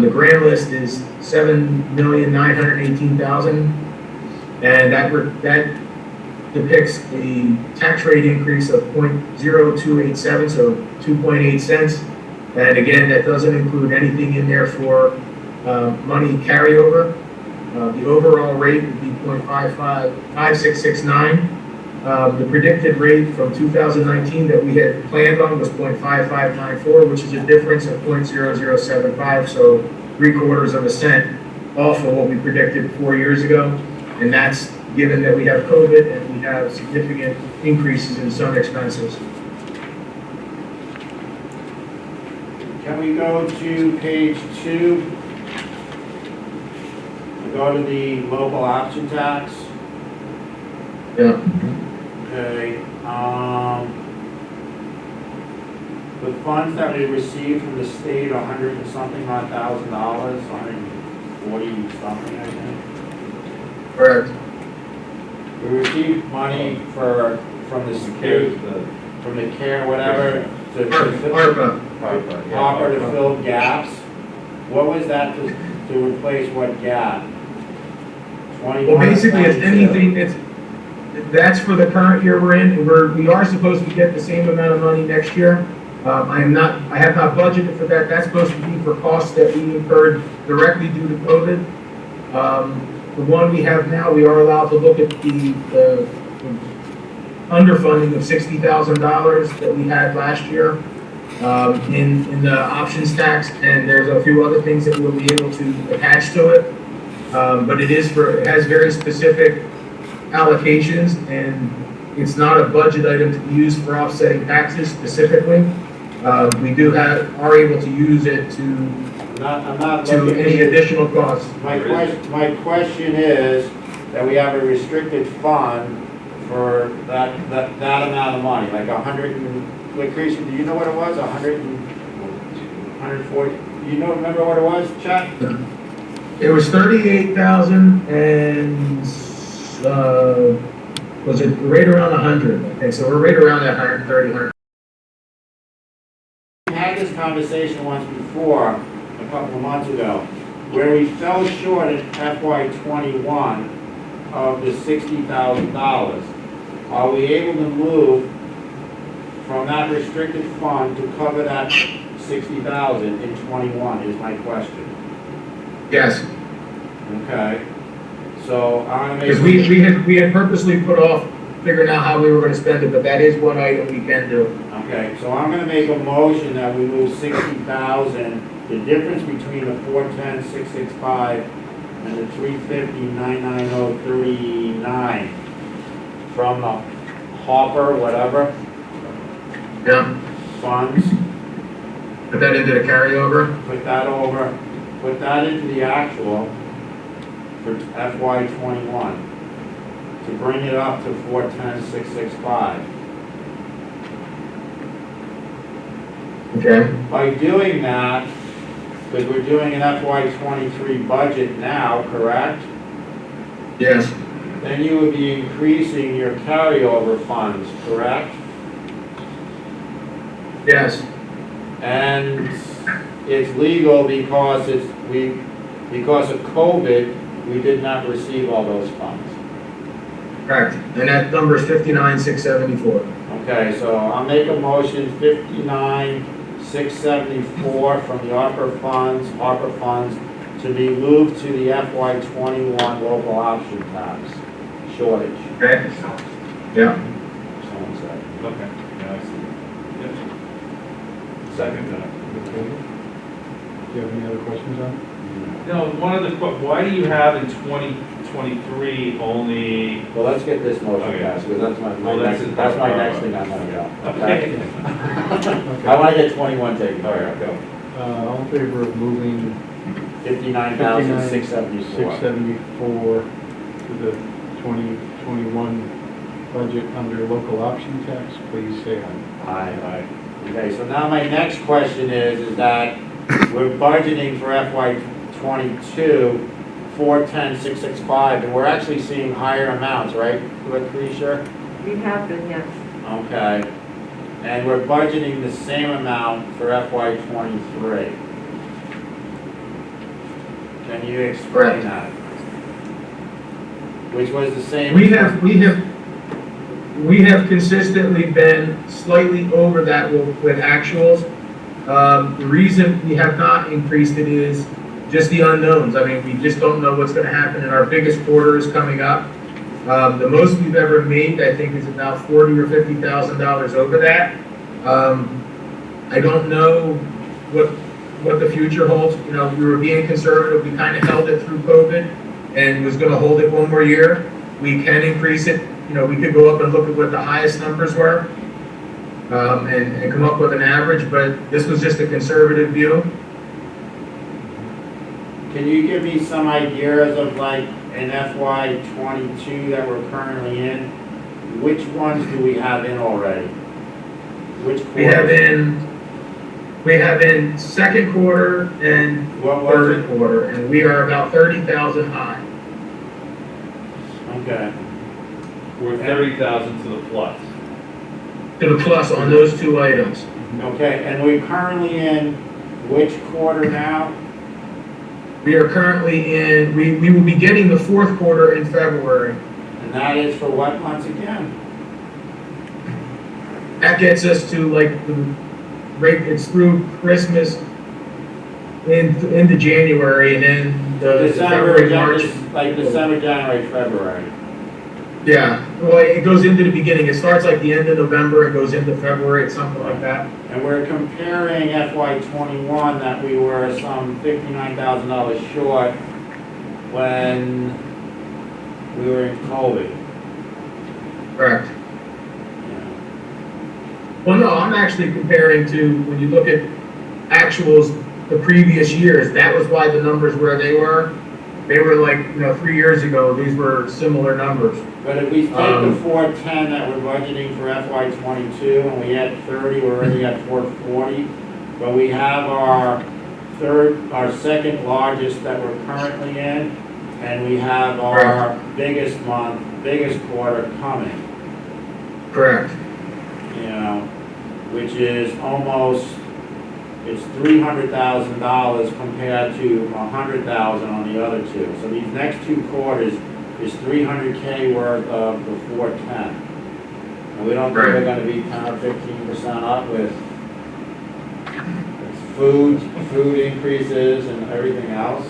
The grant list is $7,918,000, and that depicts a tax rate increase of 0.0287, so 2.8 cents. And again, that doesn't include anything in there for money carryover. The overall rate would be 0.5669. The predicted rate from 2019 that we had planned on was 0.5594, which is a difference of 0.0075, so 3/4 cent off of what we predicted 4 years ago. And that's given that we have COVID and we have significant increases in some expenses. Can we go to page 2? Go to the local option tax. Yeah. Okay, the funds that we received from the state, $100 and something odd thousand, 140 something, I think. Correct. We received money from the state, from the care, whatever. ARPA. Hopper to fill gaps. What was that to replace what gap? 21, Well, basically, it's 22. anything that's for the current year we're in, and we are supposed to get the same amount of money next year. I have not budgeted for that. That's supposed to be for costs that we incurred directly due to COVID. The one we have now, we are allowed to look at the underfunding of $60,000 that we had last year in the options tax, and there's a few other things that we'll be able to attach to it. But it has very specific allocations, and it's not a budget item to be used for offsetting taxes specifically. We are able to use it I'm not to looking any at additional costs. my question is that we have a restricted fund for that amount of money, like 100 and, like, Creasy, do you know what it was? 140, remember what it was, Chet? It was 38,000 and, was it right around 100? Okay, so we're right around that 130, 100. We had this conversation once before, a couple of months ago, where we fell short in FY '21 of the $60,000. Are we able to move from that restricted fund to cover that $60,000 in '21 is my question. Yes, Okay, so I'm gonna because make, we had purposely put off figuring out how we were gonna spend it, but that is one item we can do. okay, so I'm gonna make a motion that we move 60,000, the difference between the 410,665 and the 350,990.39 from the Hopper, whatever, Yeah, funds, put that into the carryover. put that into the actual for FY '21 to bring it up to 410,665. Okay, By doing that, because we're doing an FY '23 budget now, correct? yes, Then you would be increasing your carryover funds, correct? yes, And it's legal because because of COVID, we did not receive all those funds. correct. And that number is 59,674. Okay, so I'll make a motion 59,674 from the ARPA funds to be moved to the FY '21 local option tax shortage. Okay? Yeah. Someone said. Okay, yeah, I see. Yep. Second that. Do you have any other questions on it? No, why do you have in 2023 only, Well, let's get this motion Okay. passed, because that's Well, that's it. that's my next thing I'm gonna go. okay, I wanna get 21 taken care of. go. All in favor of moving 59,674. 674 to the 2021 budget under local option tax, please say aye. Aye. Okay, so now my next question is that we're budgeting for FY '22, 410,665, and we're actually seeing higher amounts, right, Lucretia? We have been, yes. Okay, and we're budgeting the same amount for FY '23. Can you explain Correct. that? Which was the same? We have consistently been slightly over that with actuals. The reason we have not increased it is just the unknowns. I mean, we just don't know what's gonna happen, and our biggest quarter is coming up. The most we've ever made, I think, is about $40,000 or $50,000 over that. I don't know what the future holds. You know, we were being conservative. We kind of held it through COVID and was gonna hold it one more year. We can increase it. You know, we could go up and look at what the highest numbers were, and come up with an average, but this was just a conservative view. Can you give me some ideas of, like, in FY '22 that we're currently in? Which ones do we have in already? Which quarters? We have in second quarter and What was third it? quarter, and we are about 30,000 high. Okay, We're 30,000 to the plus. To the plus on those two items. Okay, and we're currently in which quarter now? We are currently in, we will be getting the fourth quarter in February. And that is for what months again? That gets us to like the rate, it's through Christmas into January, and then the December, February, March. like December, January, February. Yeah, well, it goes into the beginning. It starts like the end of November and goes into February, it's something like that. And we're comparing FY '21 that we were some $59,000 short when we were in COVID. Correct. Yeah. Well, no, I'm actually comparing to, when you look at actuals the previous years, that was why the numbers where they were. They were like, 3 years ago, these were similar numbers. But if we take the 410 that we're budgeting for FY '22 and we had 30, we're already at 440. But we have our second largest that we're currently in, and we have our biggest month, biggest quarter coming. Correct. Which is almost, it's $300,000 compared to $100,000 on the other two. So these next two quarters is $300K worth of the 410. And we don't think we're gonna be 10 or 15% up with food increases and everything else.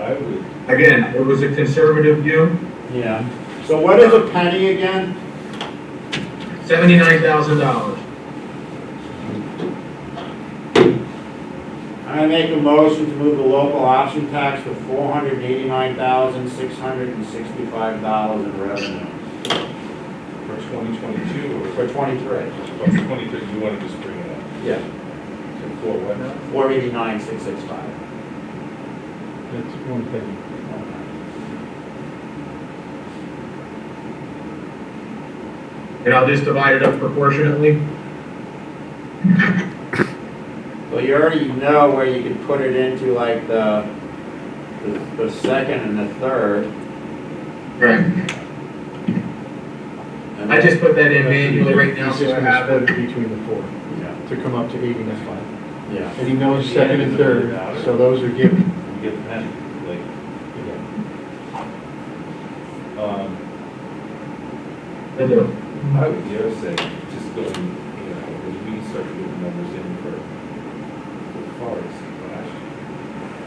I would, Again, it was a conservative view, Yeah. So what is a penny again? $79,000. I'm gonna make a motion to move the local option tax to $489,665 in revenue for 2022 or for '23. for 23, you want to just bring it up? Yeah. So for what now? 489,665. That's one penny. And I'll just divide it up proportionately. Well, you already know where you could put it into like the second and the third. Right. And I just put that in manually right now, He's so just I gonna have split it. it between the four Yeah, to come up to 89. yeah. And he knows second and third, so those are given. You get the penny, like, I do. I would dare say, just going, as we start to get the numbers in for forest last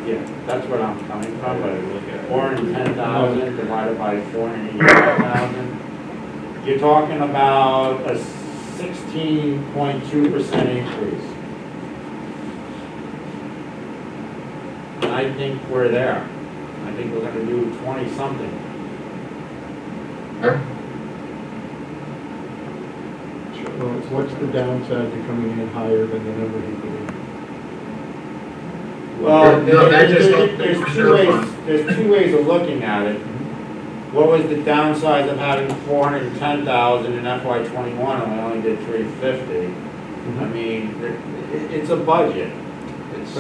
Yeah, that's what I'm coming from, but look at. 410,000 divided by 485,000. You're talking about a 16.2% increase. And I think we're there. I think we're gonna do 20-something. Huh? Well, what's the downside to coming in higher than the number he put in? Well, No, that just helped the there's reserve fund. there's two ways of looking at it. What was the downside of having 410,000 in FY '21 and we only did 350? I mean, it's a budget. It's,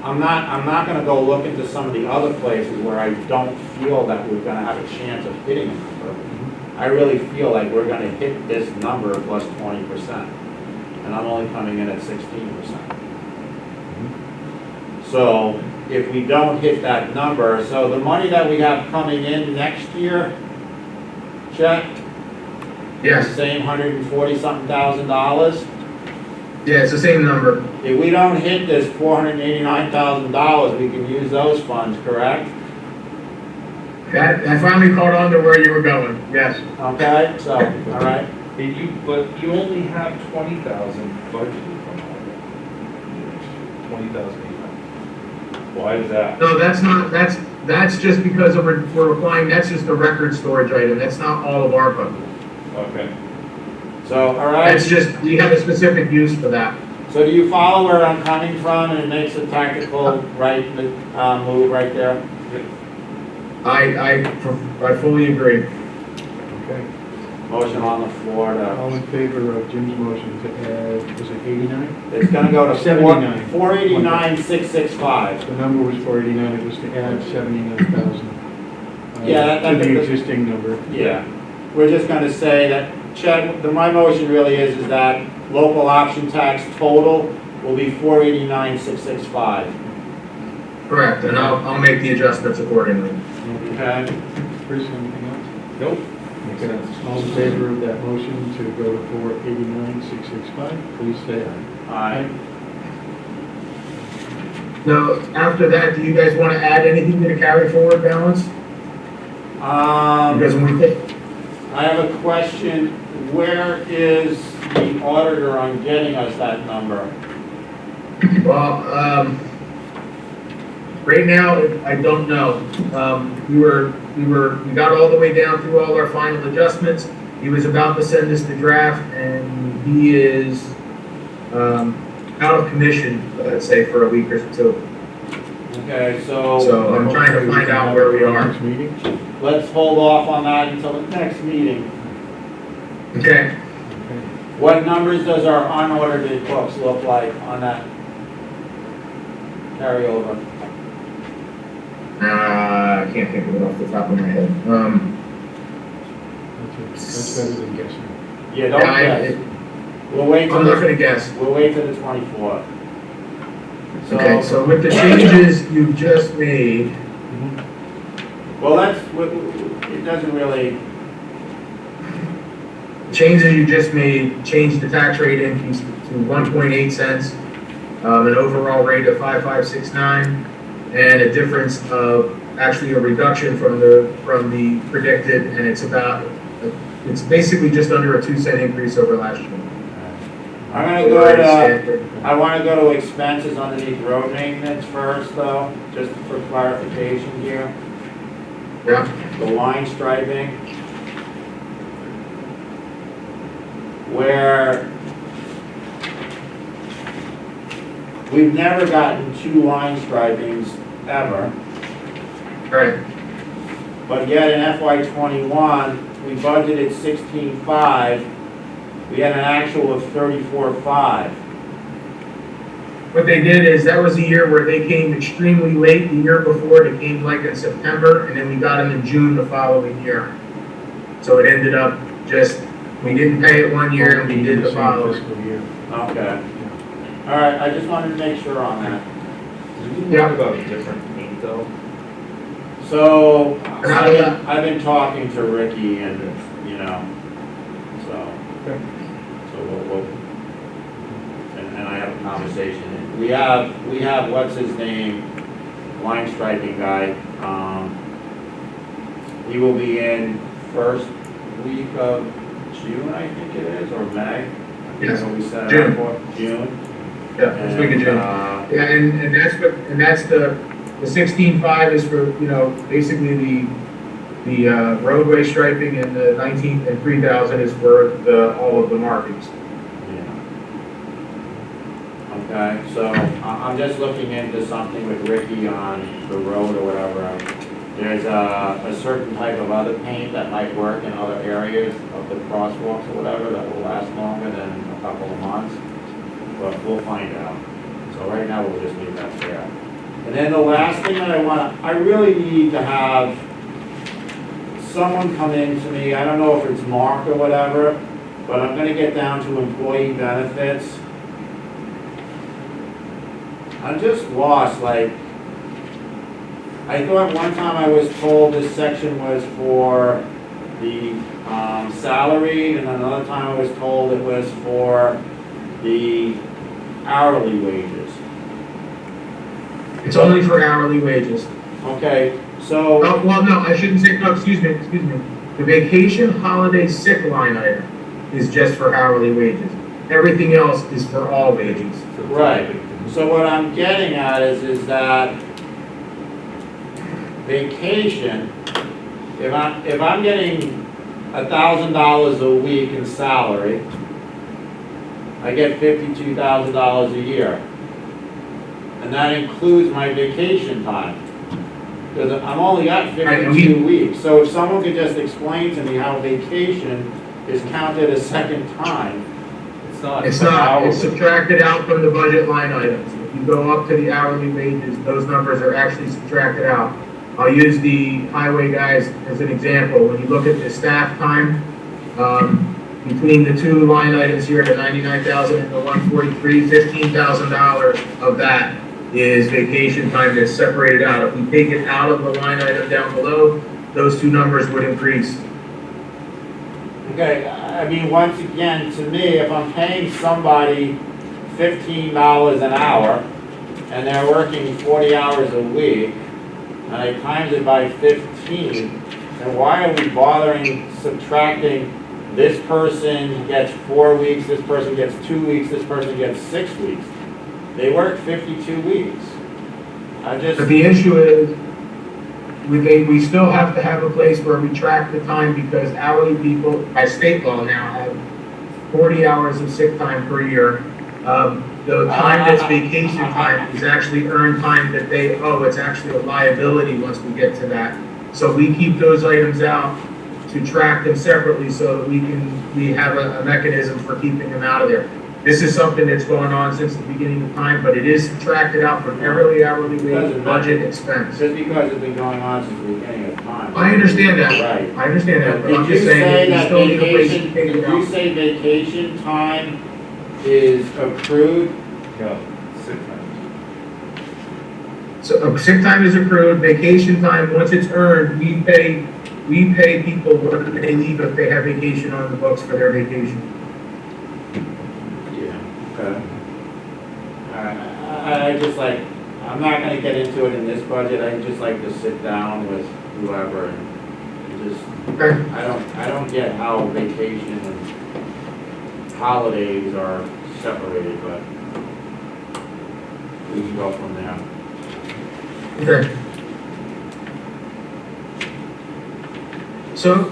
I'm not gonna go look into some of the other places where I don't feel that we're gonna have a chance of hitting a number. I really feel like we're gonna hit this number plus 20%, and I'm only coming in at 16%. So if we don't hit that number, so the money that we have coming in next year, Chet, Yes, same $140-something thousand dollars. yeah, it's the same number. If we don't hit this $489,000, we can use those funds, correct? That, I finally caught on to where you were going, yes. Okay, so, all right. But you only have 20,000 budgeted from all that. 20,800. Why is that? No, that's not, that's just because we're applying, that's just a record storage item, that's not all of our budget. Okay. So, all right. That's just, we have a specific use for that. So do you follow where I'm coming from, and it makes a tactical right move right there? I fully agree. Okay. Motion on the floor All to, in favor of Jim's motion to add, was it 89? it's gonna go to 79. 489,665. The number was 489, it was to add 79,000. Yeah, To the existing number. Yeah, we're just gonna say that Chad, my motion really is that local option tax total will be 489,665. Correct, and I'll make the adjustments accordingly. Okay? Bruce, anything else? Nope. Okay, all in favor of that motion to go to 489,665, please say aye. Aye. Now, after that, do you guys want to add anything to the carry forward balance? Because when we take, I have a question. Where is the auditor on getting us that number? well, right now, I don't know. We got all the way down through all our final adjustments. He was about to send us the draft, and he is, out of commission, let's say, for a week or two. Okay, so So I'm trying to find out where we are. Next meeting? let's hold off on that until the next meeting. Okay. Okay. What numbers does our unaudited books look like on that carryover? I can't think of it off the top of my head. That's better than guessing. Yeah, don't Yeah, guess. We'll wait till I'm not the, gonna guess. we'll wait till the 24th. Okay, so with the changes you just made, Well, it doesn't really, changes you just made, changed the tax rate increase to 1.8 cents, an overall rate of 5.569, and a difference of actually a reduction from the predicted, and it's basically just under a 2-cent increase over last year. I'm gonna go to, I wanna go to expenses underneath road maintenance first though, just for clarification here. Yeah, The line striping. Where we've never gotten 2 line stripings ever, right. but yet in FY '21, we budgeted 16.5, we had an actual of 34.5. What they did is, that was a year where they came extremely late the year before. They came like in September, and then we got them in June the following year. So it ended up just, we didn't pay it one year and we did the Same following. fiscal year. Okay. All right, I just wanted to make sure on that. Did you talk about a different paint though? So, I've been talking to Ricky and, you know, so we'll, and I have a conversation. We have, what's his name, line striping guy, he will be in first week of June, I think it is, or May? Yes, What we set it June. up for, June. Yeah, this week of June. Yeah, and that's the 16.5 is for, you know, basically the roadway striping, and the 19 and 3,000 is for all of the markings. Okay, so I'm just looking into something with Ricky on the road or whatever. There's a certain type of other paint that might work in other areas of the crosswalks or whatever that will last longer than a couple of months, but we'll find out. So right now, we'll just leave that there. And then the last thing that I really need to have someone come in to me, I don't know if it's Mark or whatever, but I'm gonna get down to employee benefits. I'm just lost, like, I thought one time I was told this section was for the salary, and another time I was told it was for the hourly wages. It's only for hourly wages. Okay, so, Oh, well, no, I shouldn't say, no, excuse me. The vacation holiday sick line item is just for hourly wages. Everything else is for all wages. right, so what I'm getting at is that vacation, if I'm getting $1,000 a week in salary, I get $52,000 a year. And that includes my vacation time. Because I'm only at 52 weeks. So if someone could just explain to me how vacation is counted a second time. It's not, it's subtracted out from the budget line items. If you go up to the hourly wages, those numbers are actually subtracted out. I'll use the highway guys as an example. When you look at the staff time, between the two line items here, the 99,000 and the 143, $15,000 of that is vacation time that's separated out. If we take it out of the line item down below, those two numbers would increase. Okay, I mean, once again, to me, if I'm paying somebody $15 an hour, and they're working 40 hours a week, and I times it by 15, then why are we bothering subtracting, this person gets 4 weeks, this person gets 2 weeks, this person gets 6 weeks? They work 52 weeks. I just, But the issue is, we still have to have a place where we track the time because hourly people, by state law now, have 40 hours of sick time per year. The time that's vacation time is actually earned time that they owe. It's actually a liability once we get to that. So we keep those items out to track them separately so that we have a mechanism for keeping them out of there. This is something that's going on since the beginning of time, but it is subtracted out from every hourly wage budget expense. just because it's been going on since the beginning of time. I understand that. Right. I understand that, but I'm Did you just say saying that that we still need a place to vacation, take did it you out. say vacation time is accrued? No, sick time. So sick time is accrued, vacation time, once it's earned, we pay people when they leave if they have vacation on the books for their vacation. Yeah. Okay. I just like, I'm not gonna get into it in this budget, I just like to sit down with whoever and just, Okay. I don't get how vacation and holidays are separated, but we can go from there. Okay. So,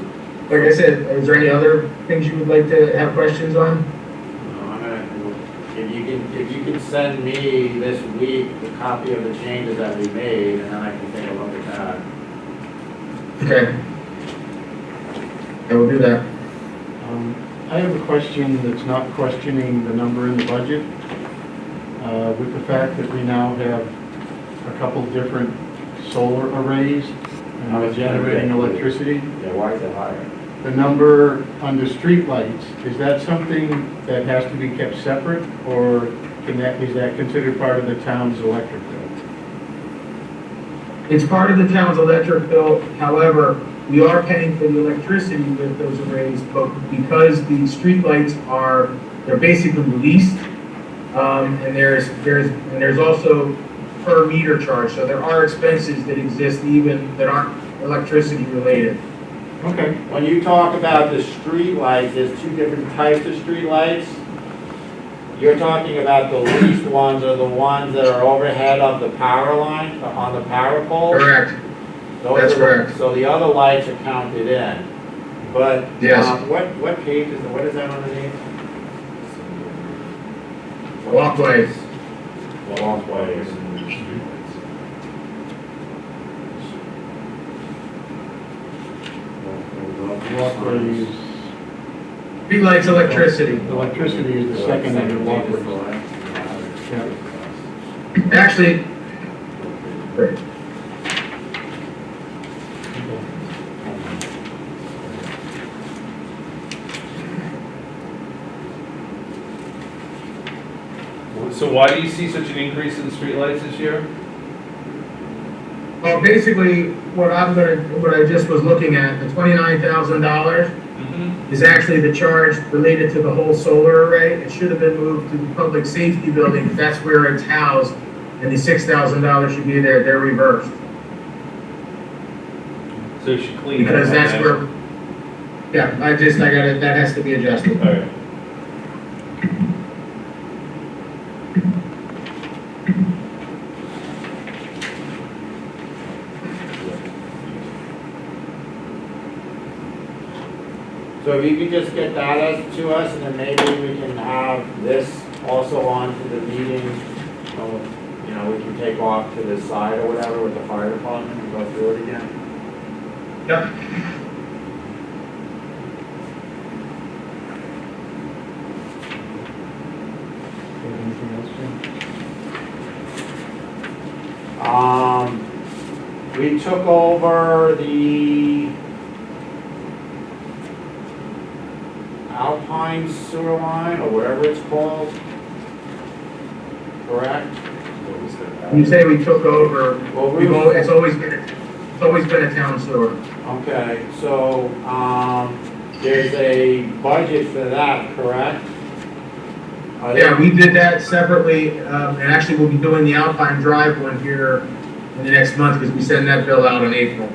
like I said, is there any other things you would like to have questions on? I'm gonna, if you can send me this week the copy of the changes that we made, and then I can take a look at that. Okay. I will do that. I have a question that's not questioning the number in the budget. With the fact that we now have a couple different solar arrays and are generating electricity, Yeah, why is it higher? the number under streetlights, is that something that has to be kept separate, or is that considered part of the town's electric bill? It's part of the town's electric bill, however, we are paying for the electricity with those arrays, but because the streetlights they're basically leased, and there's also per meter charge, so there are expenses that exist even that aren't electricity related. Okay. When you talk about the street lights, there's two different types of street lights. You're talking about the leased ones or the ones that are overhead of the power line, on the power pole? Correct. That's correct. So the other lights are counted in. But, Yes. what page is it, what is that underneath? Walkways. Walkways. Walkways, Streetlights, electricity. electricity is the second under walkways. Yeah. Actually, great. So why do you see such an increase in streetlights this year? Well, basically, what I just was looking at, the $29,000 is actually the charge related to the whole solar array. It should have been moved to the public safety building, because that's where it's housed, and the $6,000 should be there. They're reversed. So you should clean that Because up, that's man. where, yeah, that has to be adjusted. All right. So if you could just get that to us, and then maybe we can have this also on to the meeting. You know, we can take off to the side or whatever with the fire department and go through it again. Yep. Anything else, Jim? We took over the Alpine Alpine sewer line, or whatever it's called. Correct? What was that? When you say we took over, Well, it's always been a town sewer. Okay, so, there's a budget for that, correct? Are Yeah, they- we did that separately, and actually we'll be doing the Alpine Drive one here in the next month, because we send that bill out in April.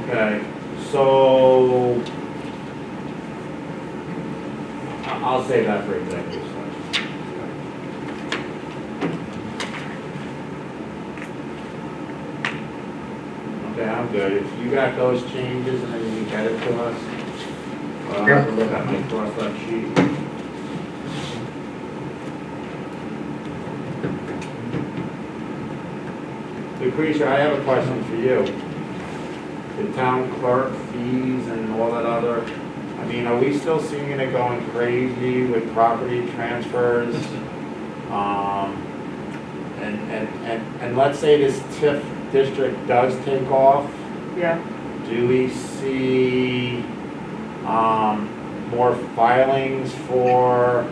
Okay, so, I'll save that for executive session. Okay, I'm good. If you got those changes and then you can get it to us, I'll have to look at my cross-out sheet. Lucretia, I have a question for you. The town clerk fees and all that other, I mean, are we still seeing it going crazy with property transfers? And let's say this TIF district does take off, Yeah. do we see, more filings for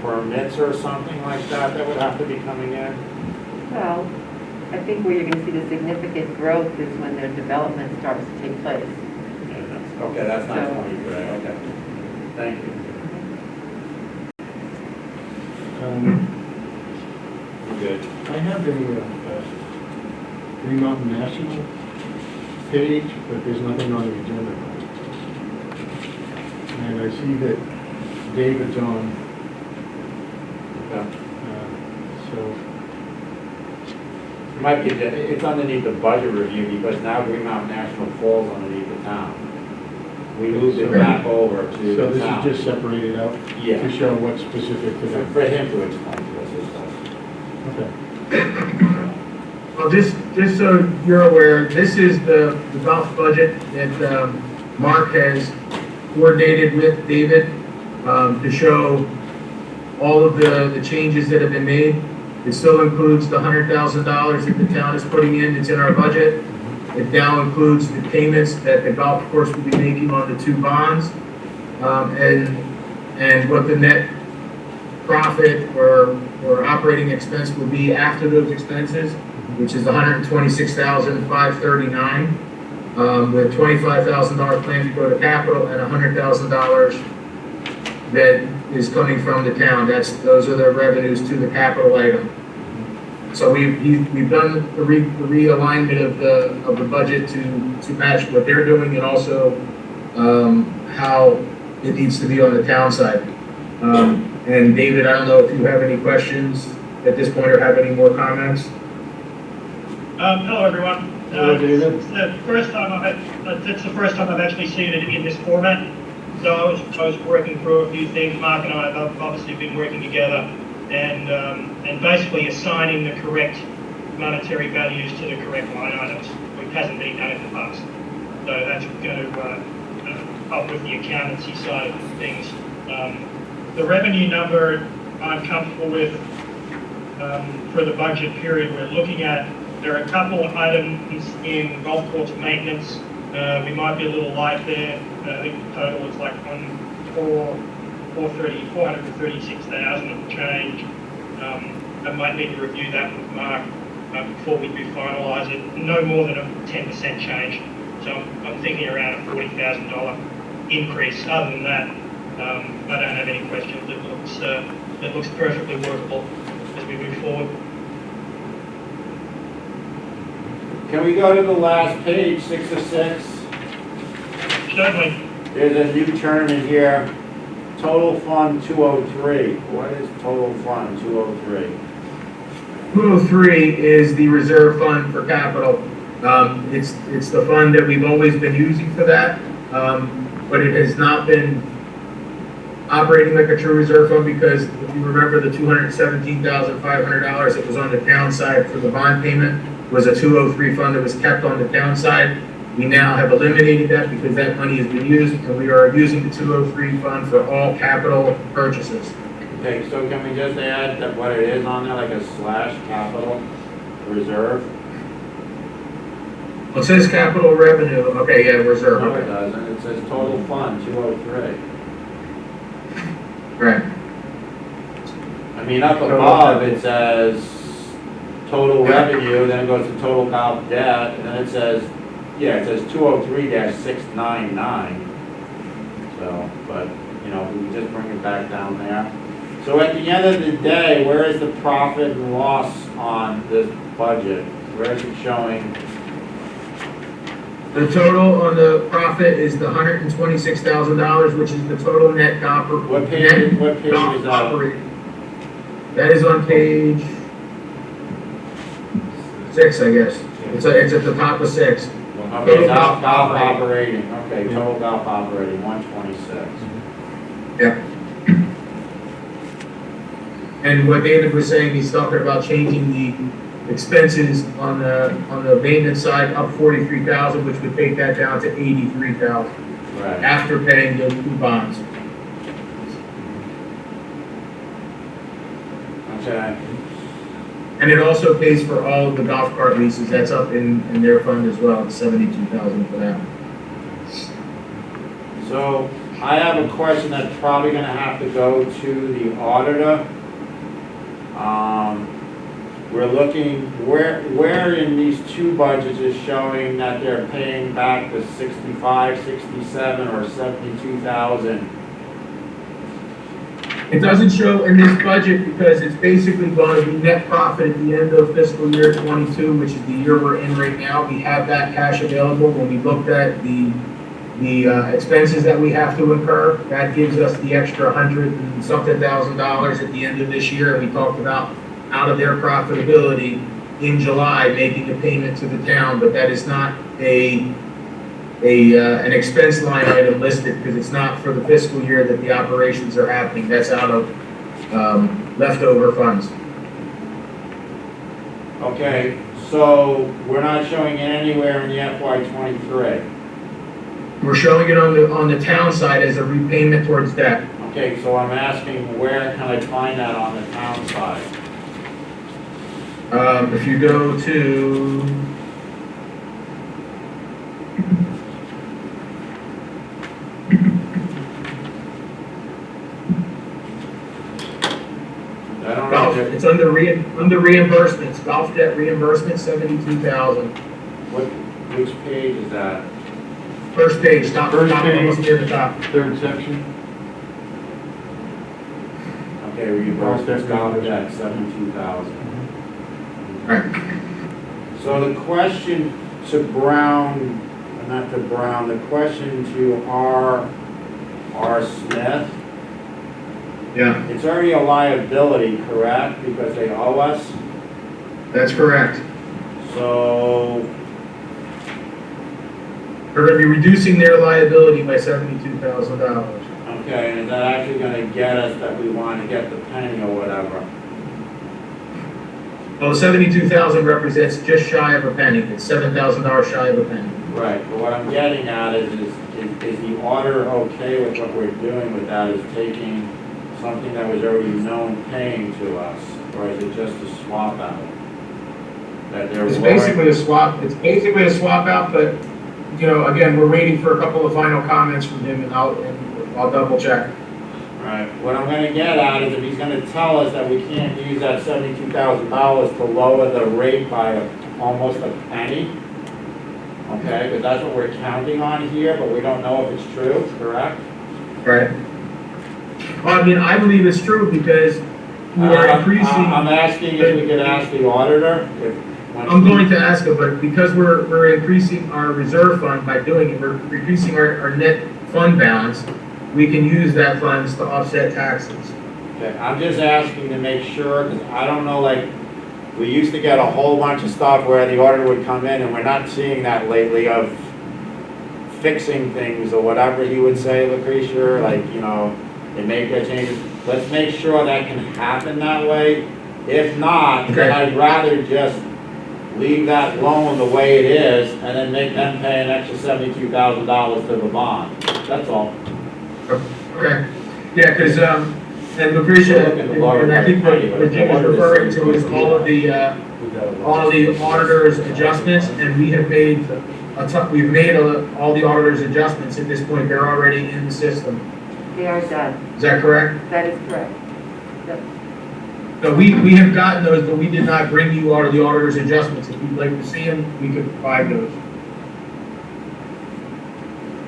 permits or something like that that would have to be coming in? Well, I think where you're gonna see the significant growth is when their development starts to take place. Okay, that's not So- 23, okay. Thank you. We're good. I have a Green Mountain National page, but there's nothing on the agenda. And I see that David's on, Yeah. so, It might be, it's underneath the budget review because now Green Mountain National falls underneath the town. We moved it back over to so the this town. is just separated out Yeah, to show what's specific to for them. for him to explain to us his stuff. Okay. Well, just so you're aware, this is the golf budget that Mark has coordinated with David to show all of the changes that have been made. It still includes the $100,000 that the town is putting in, it's in our budget. It now includes the payments that the golf course will be making on the two bonds, and what the net profit or operating expense will be after those expenses, which is $126,539, with $25,000 planned to go to capital and $100,000 that is coming from the town. Those are the revenues to the capital item. So we've done the realignment of the budget to match what they're doing and also how it needs to be on the town side. And David, I don't know if you have any questions at this point or have any more comments? Hello, everyone. Hello, David. It's the first time I've actually seen it in this format. So I was working through a few things. Mark and I have obviously been working together and basically assigning the correct monetary values to the correct line items, which hasn't been done in the past. So that's going to help with the accountancy side of things. The revenue number I'm comfortable with for the budget period we're looking at. There are a couple of items in golf course maintenance. We might be a little light there. I think the total is like 436,000 and change. I might need to review that with Mark before we do finalise it. No more than a 10% change. So I'm thinking around a $40,000 increase. Other than that, I don't have any questions. It looks perfectly workable as we move forward. Can we go to the last page, 6 of 6? Certainly. There's a new term in here, total fund 203. What is total fund 203? 203 is the reserve fund for capital. It's the fund that we've always been using for that, but it has not been operating like a true reserve fund because if you remember the $217,500 that was on the town side for the bond payment was a 203 fund that was kept on the town side. We now have eliminated that because that money has been used and we are using the 203 fund for all capital purchases. Okay, so can we just add that what it is on there, like a slash capital reserve? It says capital revenue, okay, yeah, reserve, No, it okay. doesn't. It says total fund 203. Right. I mean, up above, it says total revenue, then it goes to total golf debt, and then it says, yeah, it says 203-699. So, but, you know, we can just bring it back down there. So at the end of the day, where is the profit and loss on this budget? Where is it showing? The total on the profit is the $126,000, which is the total net operating. What page is that? That is on page 6, I guess. It's at the top of 6. Okay, golf operating, okay, total golf operating, 126. Yep. And what David was saying, he's talking about changing the expenses on the maintenance side up 43,000, which would take that down to 83,000 Right. after paying those 2 bonds. Okay, And it also pays for all of the golf cart leases. That's up in their fund as well. It's 72,000 for that. so I have a question that's probably gonna have to go to the auditor. We're looking, where in these 2 budgets is showing that they're paying back the 65, 67, or 72,000? It doesn't show in this budget because it's basically going to be net profit at the end of fiscal year 22, which is the year we're in right now. We have that cash available. When we looked at the expenses that we have to incur, that gives us the extra $100 and something thousand at the end of this year. And we talked about out of their profitability in July, making a payment to the town, but that is not an expense line item listed because it's not for the fiscal year that the operations are happening. That's out of leftover funds. Okay, so we're not showing it anywhere in the FY '23. We're showing it on the town side as a repayment towards debt. Okay, so I'm asking, where can I find that on the town side? If you go to I don't golf, know. it's under reimbursements, golf debt reimbursement, 72,000. Which page is that? First page, top, First page. almost near the top. 3rd section. Okay, reimbursement, golf debt, 72,000. Right. So the question to Brown, not to Brown, the question to R. Smith, Yeah, it's already a liability, correct? Because they owe us? that's correct. So, We're going to be reducing their liability by $72,000. okay, and is that actually gonna get us that we wanna get the penny or whatever? Well, the 72,000 represents just shy of a penny. It's $7,000 shy of a penny. Right, but what I'm getting at is the auditor okay with what we're doing with that, is taking something that was already known paying to us, or is it just a swap out? That they're It's lowering- basically a swap. It's basically a swap out, but you know, again, we're waiting for a couple of final comments from him, and I'll double check. Right, what I'm gonna get at is if he's gonna tell us that we can't use that $72,000 to lower the rate by almost a penny, okay, because that's what we're counting on here, but we don't know if it's true, correct? Right. Well, I mean, I believe it's true because we are increasing. I'm asking if we could ask the auditor if. I'm going to ask him, but because we're increasing our reserve fund by doing it, we're increasing our net fund balance, we can use that funds to offset taxes. Okay, I'm just asking to make sure, because I don't know, like, we used to get a whole bunch of stuff where the auditor would come in, and we're not seeing that lately of fixing things or whatever he would say, Lucretia, like, you know, they make their changes. Let's make sure that can happen that way. If not, then Okay. I'd rather just leave that loan the way it is, and then make them pay an extra $72,000 to the bond. That's all. Okay. Yeah, because, and Lucretia, and I think what Jim is referring to is all of the auditors' adjustments, and we have made all the auditors' adjustments at this point. They're already in the system. They are done. Is that correct? That is correct. Yep. So we have gotten those, but we did not bring you all of the auditor's adjustments. If you'd like to see them, we could provide those.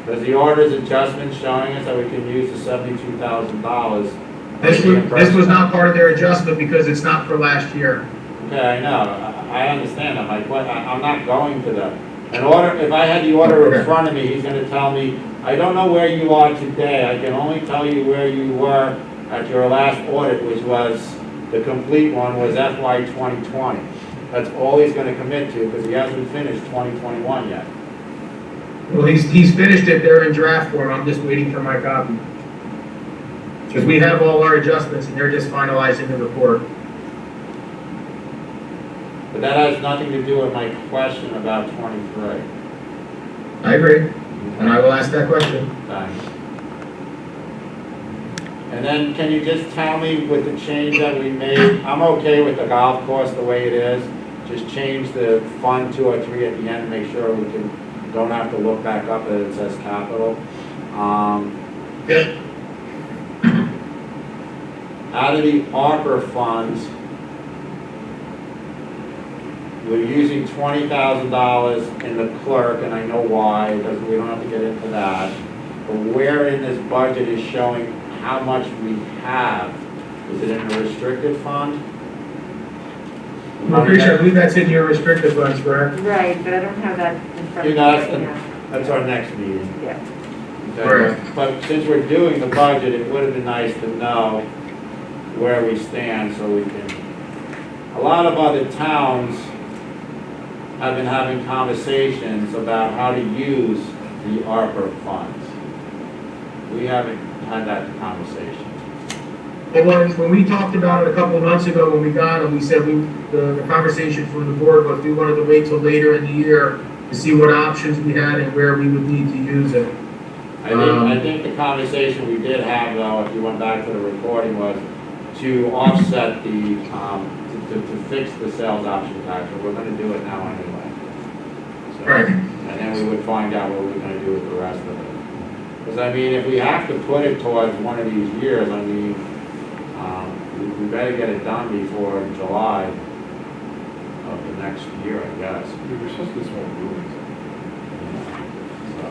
Does the order's adjustment showing us that we can use the $72,000? This was not part of their adjustment because it's not for last year. Okay, I know, I understand that, I'm not going to the, an order, if I had the order in front of me, he's gonna tell me, I don't know where you are today, I can only tell you where you were at your last audit, which was, the complete one was FY 2020. That's all he's gonna commit to, because he hasn't finished 2021 yet. Well, he's finished it, they're in draft form, I'm just waiting for my copy. Because we have all our adjustments and they're just finalizing the report. But that has nothing to do with my question about 23. I agree, and I will ask that question. Thanks. And then can you just tell me with the change that we made, I'm okay with the golf course the way it is, just change the Fund 203 at the end, make sure we don't have to look back up that it says capital. Yep. Out of the ARPA funds, we're using $20,000 in the clerk, and I know why, because we don't have to get into that. But where in this budget is showing how much we have? Is it in the restricted fund? I'm pretty sure, I believe that's in your restricted funds, correct? Right, but I don't have that in front of You me know, right now. that's our next meeting. Yeah. Okay? But since we're doing the budget, it would have been nice to know where we stand so we can, a lot of other towns have been having conversations about how to use the ARPA funds. We haven't had that conversation. Well, when we talked about it a couple of months ago, when we got them, we said the conversation from the board was we wanted to wait till later in the year to see what options we had and where we would need to use it. I think the conversation we did have, though, if you went back to the recording, was to offset the, to fix the sales option tax, but we're gonna do it now anyway. So, Right. and then we would find out what we're gonna do with the rest of it. Because, I mean, if we have to put it towards one of these years, I mean, we better get it done before July of the next year, I guess. We were supposed to do small rulings. So,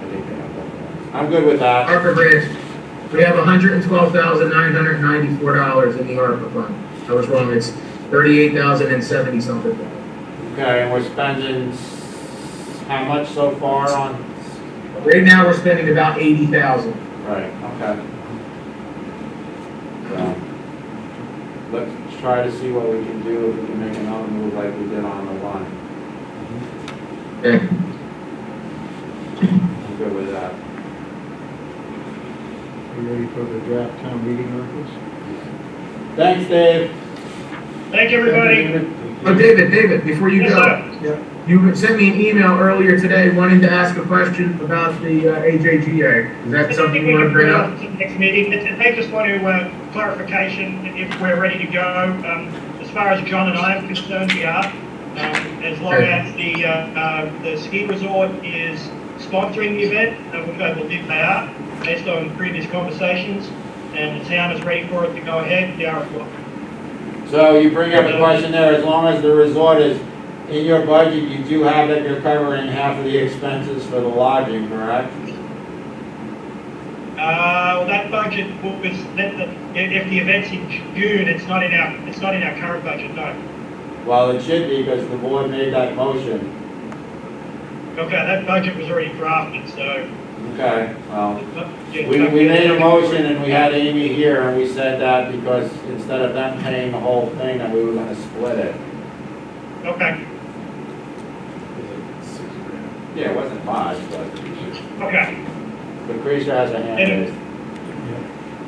I think they have that. I'm good with that. ARPA grants, we have $112,994 in the ARPA fund. I was wrong, it's 38,070 something. Okay, and we're spending how much so far on? Right now, we're spending about 80,000. Right, okay. So, let's try to see what we can do, if we can make another move like we did on the one. Okay. I'm good with that. Are you ready for the draft town meeting articles? Thanks, Dave. Thank you, everybody. Oh, David, before you Yes, go, sir. you sent me an email earlier today wanting to ask a question about the AJGA. Is that something you want to bring up? To the next meeting. They just want to clarification if we're ready to go. As far as John and I are concerned, we are. As long as the ski resort is sponsoring the event, which I believe they are, based on previous conversations, and the town is ready for it to go ahead, they are as well. So you bring up a question there, as long as the resort is in your budget, you do have that you're covering half of the expenses for the lodging, correct? Well, that budget was, if the event's in June, it's not in our current budget, no. Well, it should be, because the board made that motion. Okay, that budget was already drafted, so. Okay, well, yeah, we made a motion and we had Amy here and we said that because instead of them paying the whole thing, that we were gonna split it. Okay, Yeah, it wasn't 5, but okay. Lucretia has a hand raised.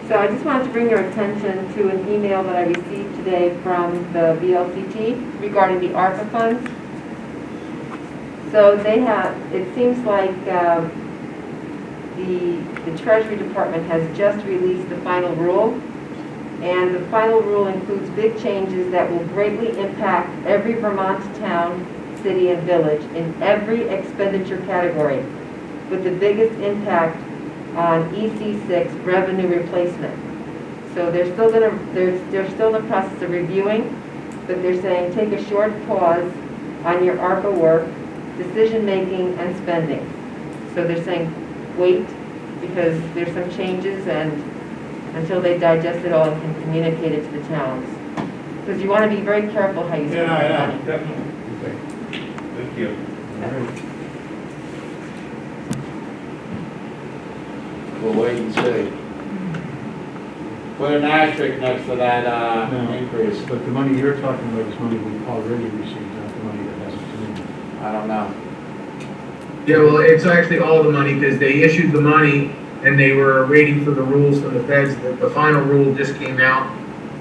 So I just wanted to bring your attention to an email that I received today from the VLCT regarding the ARPA funds. So they have, it seems like the Treasury Department has just released the final rule. And the final rule includes big changes that will greatly impact every Vermont town, city, and village in every expenditure category, with the biggest impact on EC6 revenue replacement. So they're still they're still in the process of reviewing, but they're saying take a short pause on your ARPA work, decision-making and spending. So they're saying wait, because there's some changes, and until they digest it all and can communicate it to the towns. Because you want to be very careful how you spend Yeah, money. Definitely. Thank you. All right. We'll wait and see. Put an asterisk next to that, No. increase. But the money you're talking about is money we've already received, not the money that hasn't come in. I don't know. Yeah, well, it's actually all the money, because they issued the money and they were waiting for the rules from the feds. The final rule just came out,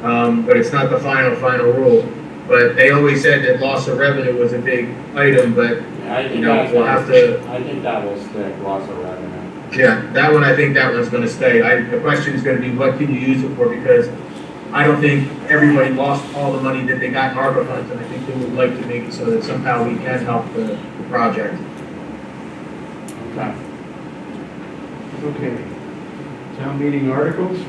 but it's not the final rule. But they always said that loss of revenue was a big item, but, I think you know, that's we'll have to, I think that will stick, loss of revenue. yeah, that one, I think that one's gonna stay. The question is gonna be, what can you use it for? Because I don't think everybody lost all the money that they got in ARPA funds, and I think they would like to make it so that somehow we can help the project. Okay. Okay. Town meeting articles?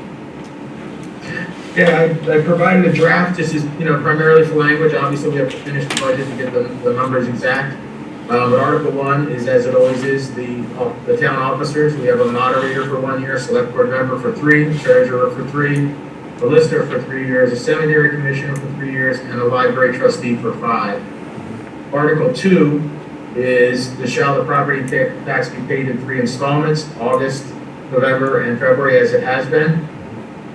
Yeah, I provided a draft. This is, primarily for language. Obviously, we have to finish the budget to get the numbers exact. But Article 1 is, as it always is, the town officers. We have a moderator for 1 year, select board member for 3, treasurer for 3, a lister for 3 years, a cemetery commissioner for 3 years, and a library trustee for 5. Article 2 is shall the property tax be paid in 3 installments, August, November, and February, as it has been.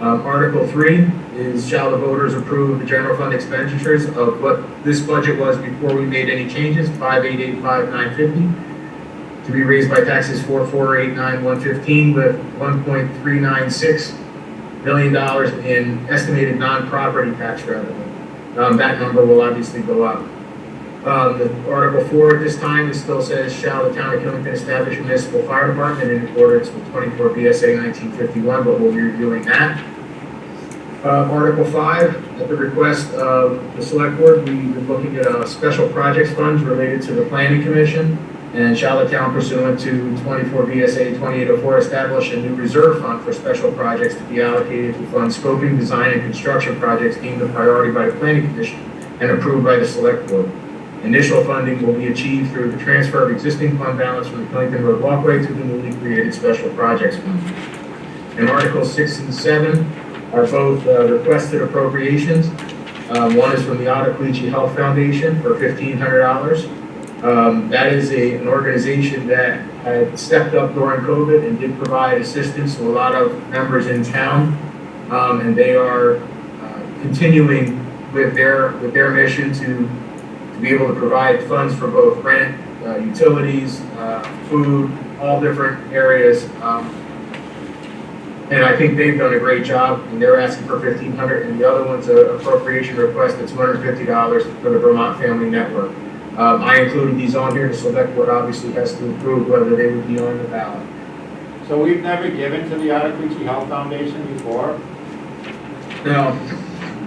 Article 3 is shall the voters approve the general fund expenditures of what this budget was before we made any changes, 5,885,950, to be raised by taxes 4,489,115 with $1.396 million in estimated non-property tax revenue. That number will obviously go up. The Article 4 at this time, it still says, shall the town of Killington establish a municipal fire department in accordance with 24 BSA 1951, but we'll be reviewing that. Article 5, at the request of the select board, we've been looking at special projects funds related to the planning commission, and shall the town pursuant to 24 BSA 2804 establish a new reserve fund for special projects to be allocated to fund scoping, design, and construction projects deemed a priority by the planning commission and approved by the select board. Initial funding will be achieved through the transfer of existing fund balance from the Killington Road Walkway to the newly created Special Projects Fund. And Articles 6 and 7 are both requested appropriations. One is from the Ottaquechee Health Foundation for $1,500. That is an organization that had stepped up during COVID and did provide assistance to a lot of members in town. And they are continuing with their mission to be able to provide funds for both rent, utilities, food, all different areas. And I think they've done a great job, and they're asking for $1,500, and the other one's an appropriation request at $250 for the Vermont Family Network. I included these on here. The select board obviously has to approve whether they would be on the ballot. So we've never given to the Ottaquechee Health Foundation before? Now,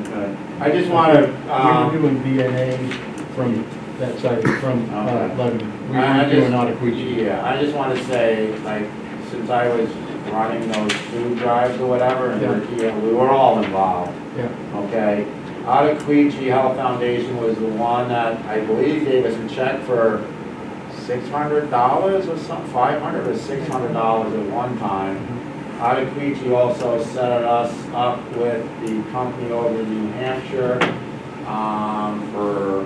Okay. I just want to, We were doing VNA from that side, from Okay. Lebanon. We I were doing just- Ottaquechee. yeah, I just want to say, like, since I was running those food drives or whatever, and we were all involved, Yeah. okay? Ottaquechee Health Foundation was the one that I believe gave us a check for $600 or something, $500 or $600 at one time. Ottaquechee also set us up with the company over in New Hampshire for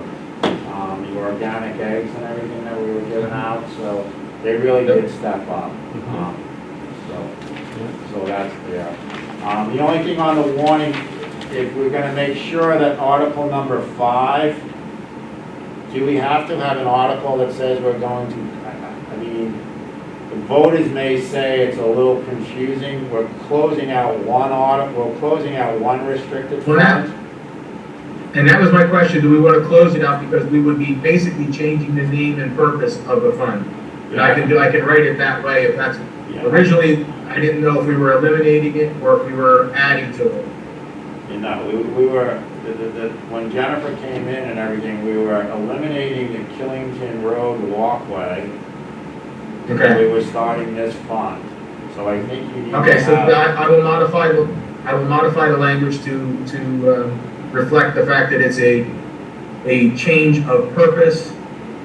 the organic eggs and everything that we were giving out, so they really did step up. So that's there. The only thing on the warning, if we're gonna make sure that article number 5, do we have to have an article that says we're going to, I mean, the voters may say it's a little confusing. We're closing out one article, we're closing out one restricted Well, fund. and that was my question, do we want to close it out, because we would be basically changing the name and purpose of the fund. And I can write it that way if that's, Yeah. originally, I didn't know if we were eliminating it or if we were adding to it. You know, we were, when Jennifer came in and everything, we were eliminating the Killington Road walkway. And we were starting this fund. So I think you need to Okay, so have. I will modify the language to reflect the fact that it's a change of purpose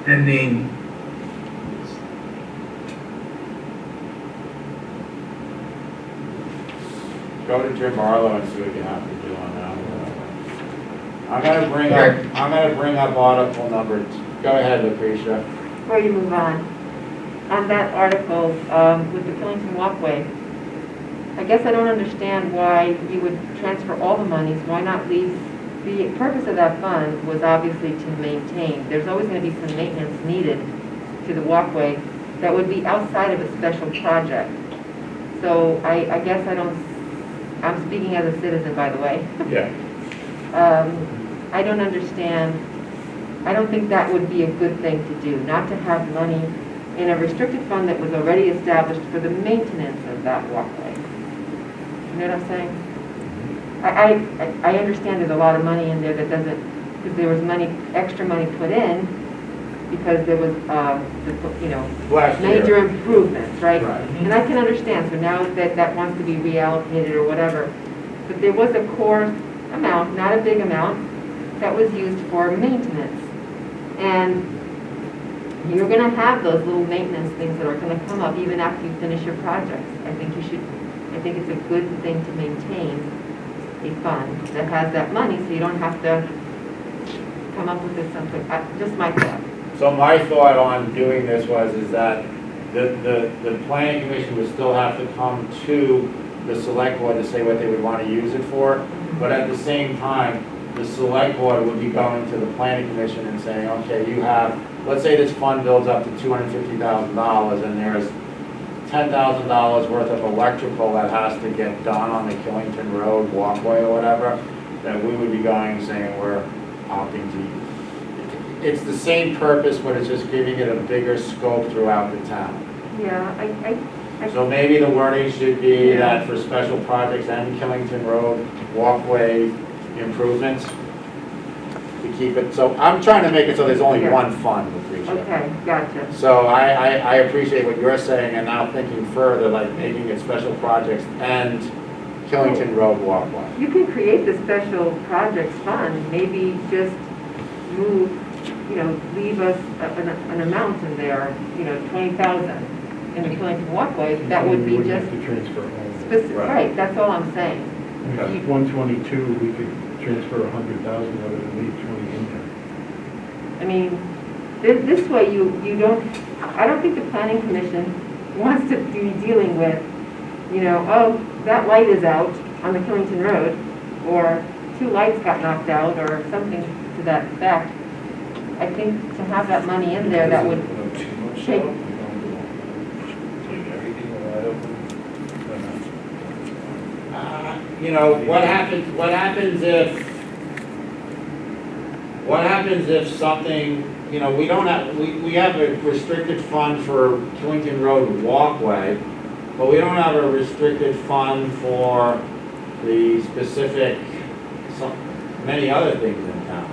and name. Go to Jim Barlow and see what you have to do on that. Okay. I'm gonna bring up article number, go ahead, Lucretia. Before you move on that article, with the Killington walkway, I guess I don't understand why you would transfer all the monies, why not leave, the purpose of that fund was obviously to maintain. There's always gonna be some maintenance needed to the walkway that would be outside of a special project. So I guess I'm speaking as a citizen, by the way. Yeah. I don't understand, I don't think that would be a good thing to do, not to have money in a restricted fund that was already established for the maintenance of that walkway. You know what I'm saying? I understand there's a lot of money in there that doesn't, because there was extra money put in, because there was, Last year. major improvements, right? Right. And I can understand, so now that wants to be reallocated or whatever. But there was a core amount, not a big amount, that was used for maintenance. And you're gonna have those little maintenance things that are gonna come up even after you finish your projects. I think it's a good thing to maintain a fund that has that money, so you don't have to come up with this something, just my thought. So my thought on doing this is that the planning commission would still have to come to the select board to say what they would want to use it for, but at the same time, the select board would be going to the planning commission and saying, okay, you have, let's say this fund builds up to $250,000 and there's $10,000 worth of electrical that has to get done on the Killington Road walkway or whatever, that we would be going and saying we're opting to use. It's the same purpose, but it's just giving it a bigger scope throughout the town. Yeah, So maybe the wording should be Yeah. that for special projects and Killington Road walkway improvements, to keep it, so I'm trying to make it so there's only Yeah. one fund with each. okay, gotcha. So I appreciate what you're saying, and now thinking further, like making it special projects and Killington Road walkway. You can create the special projects fund, maybe just move, leave us an amount in there, 20,000 in the Killington walkway, that would be We wouldn't just have to transfer all. specific, right, that's all I'm saying. Okay. 122, we could transfer 100,000 rather than leave 20 in there. I mean, this way you don't, I don't think the planning commission wants to be dealing with, oh, that light is out on the Killington Road, or 2 lights got knocked out, or something to that effect. I think to have that money in there, that would take, What happens if something, we don't have, we have a restricted fund for Killington Road walkway, but we don't have a restricted fund for the specific, many other things in town.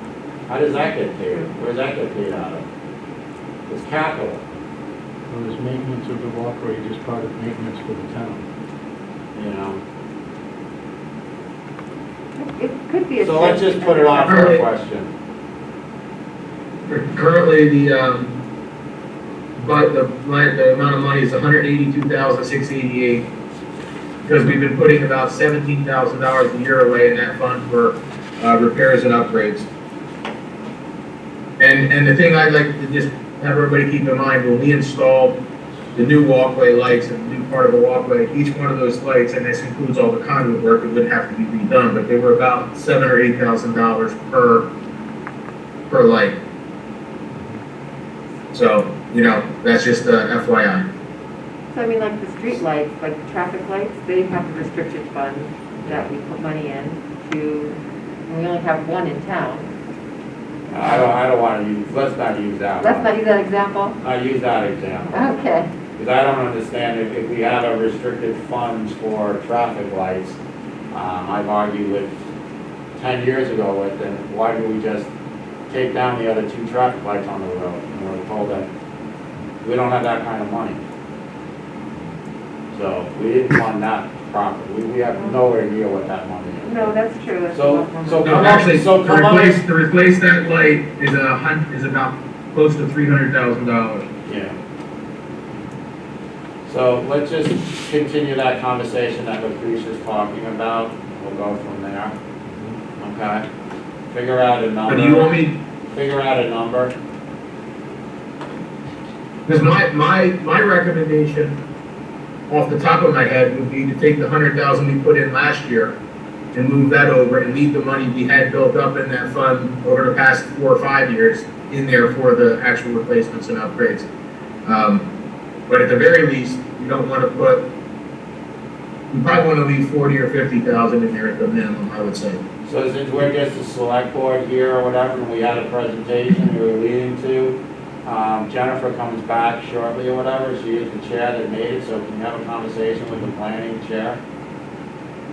How does that get paid? Where does that get paid out of? It's capital. Well, there's maintenance of the walkway, just part of maintenance for the town. it could be a. So let's just put it on for a question. Currently, the amount of money is $182,688, because we've been putting about $17,000 a year away in that fund for repairs and upgrades. And the thing I'd like to just have everybody keep in mind, when we installed the new walkway lights and the new part of the walkway, each one of those lights, and this includes all the conduit work, it would have to be redone, but they were about $7,000 or $8,000 per light. So, that's just FYI. So I mean, like the street lights, like the traffic lights, they have a restricted fund that we put money in to, and we only have one in town. I don't want to use, let's not use that Let's one. not use that example? Not use that example. Okay. Because I don't understand if we have a restricted funds for traffic lights, I've argued with 10 years ago with, then why do we just take down the other 2 traffic lights on the road? And we're told that we don't have that kind of money. So we didn't fund that properly. We have nowhere near what that money is. No, that's true. That's So- a lot more so- money. No, actually, So come on. to replace that light is about close to $300,000. Yeah. So let's just continue that conversation that Lucretia's talking about. We'll go from there. Okay? Figure out a But do you want number. me, Figure out a number. because my recommendation, off the top of my head, would be to take the 100,000 we put in last year and move that over and leave the money we had built up in that fund over the past 4 or 5 years in there for the actual replacements and upgrades. But at the very least, you don't want to put, you probably want to leave 40 or 50,000 in there at the minimum, I would say. So since we're just a select board here or whatever, and we had a presentation we were leading to, Jennifer comes back shortly or whatever, she is the chair that made it, so can you have a conversation with the planning chair?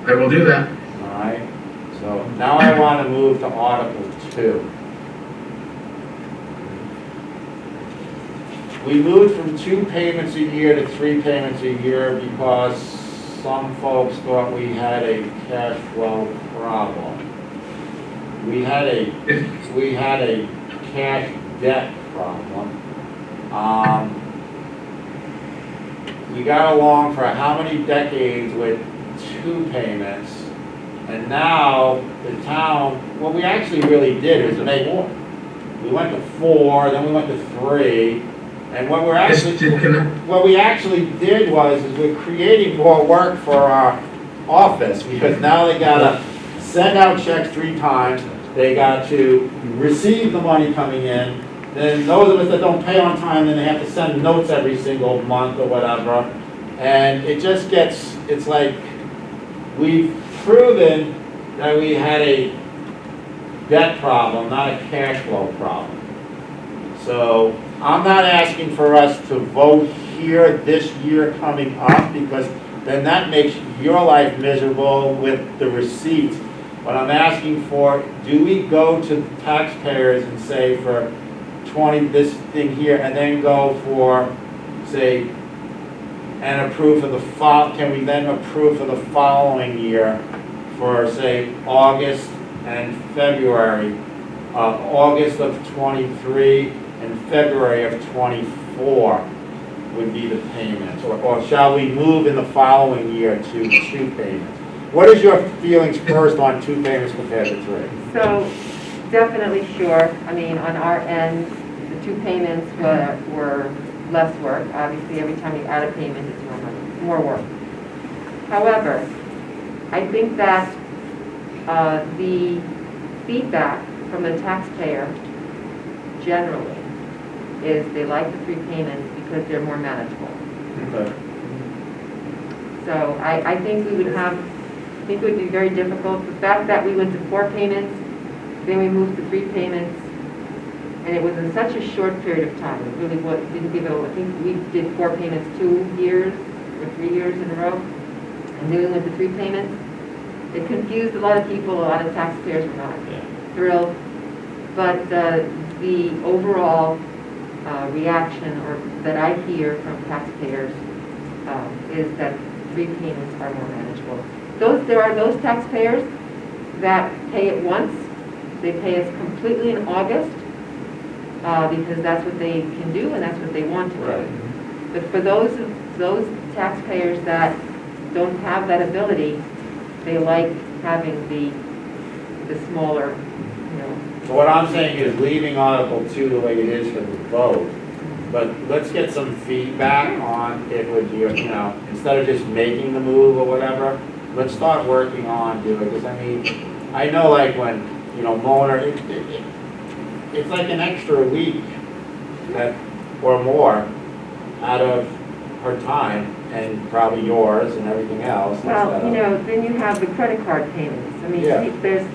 I will do that. All right, so now I want to move to Article 2. We moved from 2 payments a year to 3 payments a year because some folks thought we had a cash flow problem. We had a cash debt problem. We got along for how many decades with 2 payments, and now the town, what we actually really did is make more. We went to 4, then we went to 3, and what we actually did was is we're creating more work for our office, because now they gotta send out checks 3 times, they got to receive the money coming in, then those of us that don't pay on time, then they have to send notes every single month or whatever, and it just gets, it's like, we've proven that we had a debt problem, not a cash flow problem. So I'm not asking for us to vote here this year coming up, because then that makes your life miserable with the receipts. But I'm asking for, do we go to taxpayers and say for 20, this thing here, and then go for, say, and approve for the can we then approve for the following year for, say, August and February, August of 23 and February of 24 would be the payments, or shall we move in the following year to 2 payments? What is your feelings first on 2 payments compared to 3? So, definitely sure. I mean, on our end, the 2 payments were less work. Obviously, every time you add a payment, it's more money, more work. However, I think that the feedback from the taxpayer generally is they like the 3 payments because they're more manageable. Okay. So I think we would have, I think it would be very difficult. The fact that we went to 4 payments, then we moved to 3 payments, and it was in such a short period of time. It really didn't give it, I think we did 4 payments 2 years or 3 years in a row, and then we went to 3 payments. It confused a lot of people, a lot of taxpayers were not thrilled. But the overall reaction that I hear from taxpayers is that 3 payments are more manageable. There are those taxpayers that pay it once. They pay us completely in August because that's what they can do and that's what they want to do. Right. But for those taxpayers that don't have that ability, they like having the smaller, you know. So what I'm saying is leaving Article 2 the way it is for the vote, but let's get some feedback on it with you, instead of just making the move or whatever, let's start working on doing it, because I mean, I know like when, Mona, it's like an extra week or more out of her time, and probably yours and everything else. Well, then you have the credit card payments. I mean, Yeah. there's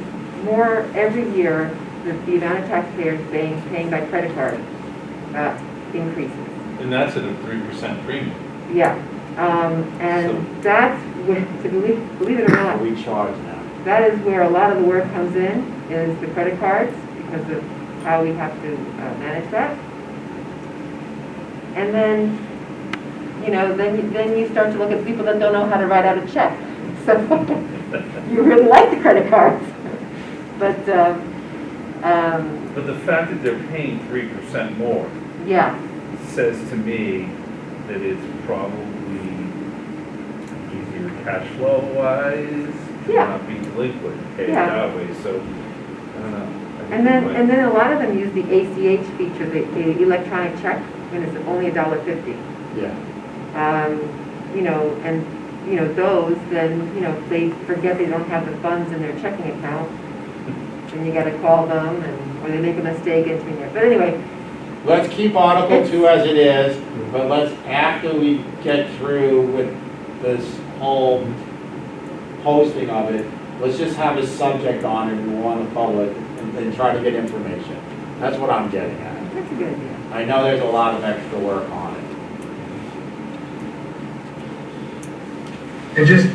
more every year, the amount of taxpayers paying by credit card increases. And that's at a 3% premium. Yeah, and that's where, believe it or not, We charge now. that is where a lot of the work comes in, is the credit cards, because of how we have to manage that. And then then you start to look at people that don't know how to write out a check. So you really like the credit cards. But, But the fact that they're paying 3% more yeah, says to me that it's probably easier cash flow wise, to Yeah. not be delinquent, pay it Yeah. that way, so, I don't know. I think and then, you might- and then a lot of them use the ACH feature, the electronic check, and it's only $1.50. Yeah. Those, then, if they forget they don't have the funds in their checking account, then you gotta call them, or they make a mistake entering it. But anyway, Let's keep Article 2 as it is, but let's, after we get through with this whole posting of it, let's just have a subject on it and warn the public and try to get information. That's what I'm getting at. that's a good idea. I know there's a lot of extra work on it. And just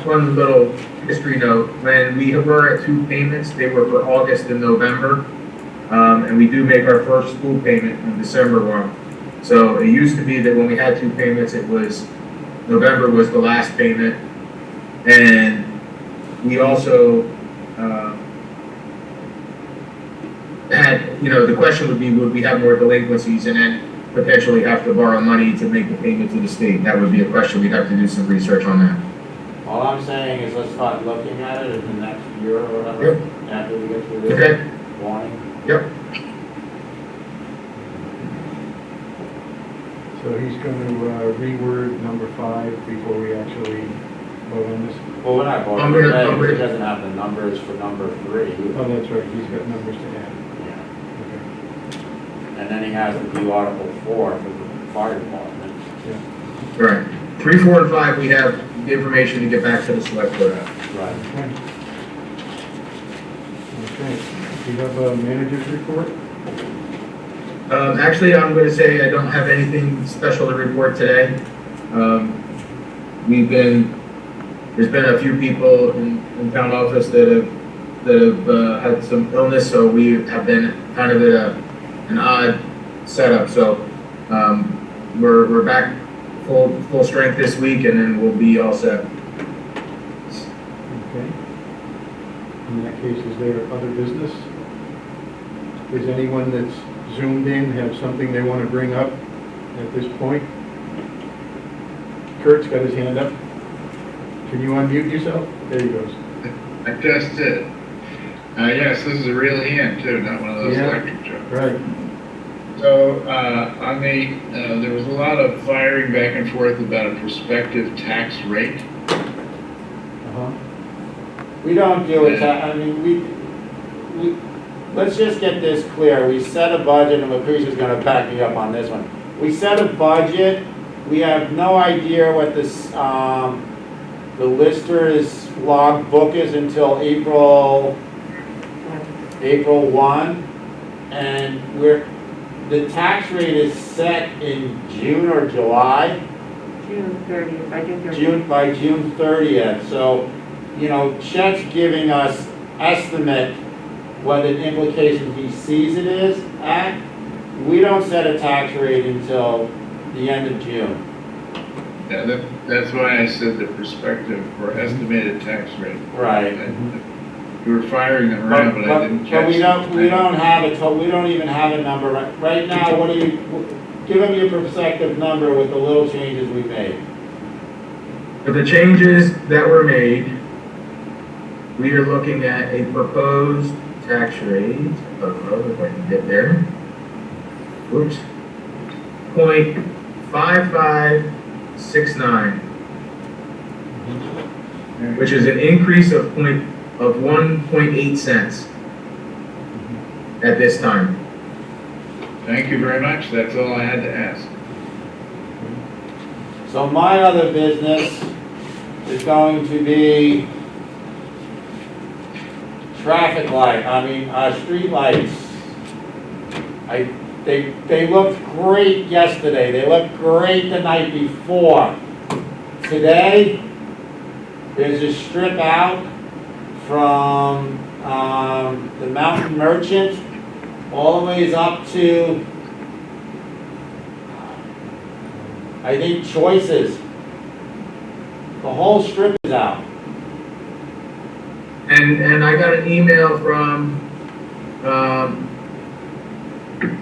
one little history note, when we were at 2 payments, they were for August and November. And we do make our first school payment on December 1. So it used to be that when we had 2 payments, it was, November was the last payment. And we also had, the question would be, would we have more delinquencies and then potentially have to borrow money to make the payment to the state? That would be a question. We'd have to do some research on that. All I'm saying is let's start looking at it in the next year or whatever, after we get through this Okay. warning. Yep. So he's going to reword number 5 before we actually vote on this? Well, we're not I'm voting gonna- today, I'm because he gonna- doesn't have the numbers for number 3. Oh, that's right, he's got numbers to add. Yeah. Okay. And then he has to do Article 4 for the fire department. Right. 3, 4, and 5, we have the information to get back to the select board. Right. Okay. Okay, do you have a manager's report? Actually, I'm going to say I don't have anything special to report today. There's been a few people in town office that have had some illness, so we have been kind of at an odd setup. So we're back full strength this week, and then we'll be all set. Okay. In that case, is there other business? Is anyone that's zoomed in have something they want to bring up at this point? Kurt's got his hand up. Can you unmute yourself? There he goes. I just did. Yes, this is a real hand too, not one of those Yeah. electric jokes. Right. So, there was a lot of firing back and forth about a prospective tax rate. Uh-huh. We don't do it, let's just get this clear. We set a budget, and Lucretia's gonna back me up on this one. We set a budget, we have no idea what this, the lister's log book is until April 1, and the tax rate is set in June or July? June 30th, by June 30th. By June 30th, so, Chet's giving us estimate what the implications he sees it is at. We don't set a tax rate until the end of June. Yeah, that's why I said the prospective or estimated tax rate. Right. You were firing them around, but I didn't catch. But we don't have we don't even have a number right now. Give them your prospective number with the little changes we made. For the changes that were made, we are looking at a proposed tax rate, if I can get there. Whoops. 0.5569, which is an increase of 1.8 cents at this time. Thank you very much. That's all I had to ask. So my other business is going to be street lights. They looked great yesterday. They looked great the night before. Today, there's a strip out from the Mountain Merchant all the ways up to I need choices. The whole strip is out. And I got an email from,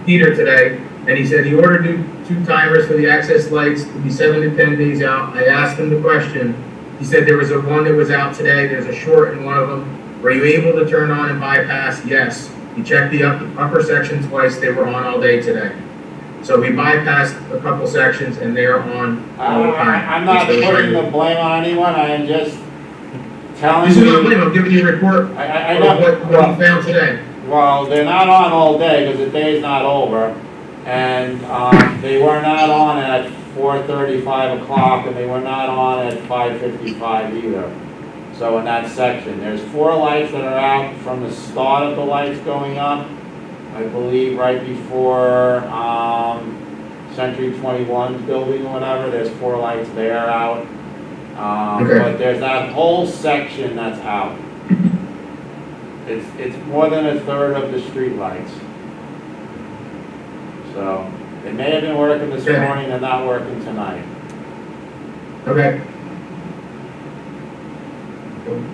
Peter today, and he said he ordered two timers for the access lights to be 7 to 10 days out. I asked him the question. He said there was one that was out today, there's a short in one of them. Were you able to turn on and bypass? Yes. He checked the upper section twice, they were on all day today. So we bypassed a couple sections and they are on all the time. I'm not putting the blame on anyone, I am just telling This you. is not blame, I'm giving you a report I of know. what he found today. Well, they're not on all day because the day's not over. And they were not on at 4:30, 5 o'clock, and they were not on at 5:55 either. So in that section, there's 4 lights that are out from the start of the lights going up. I believe right before Century 21's building or whatever, there's 4 lights there out. Okay. But there's that whole section that's out. It's more than a third of the street lights. So, they may have been working this Okay. morning, they're not working tonight. Okay.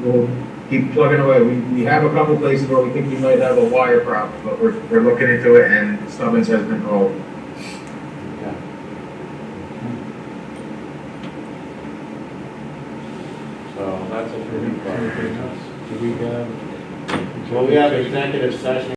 We'll keep plugging away. We have a couple places where we think we might have a wire problem, but we're looking into it and Stubbins has been called. Okay. So, that's it for me. Anything else? Do we have? Well, we have executive session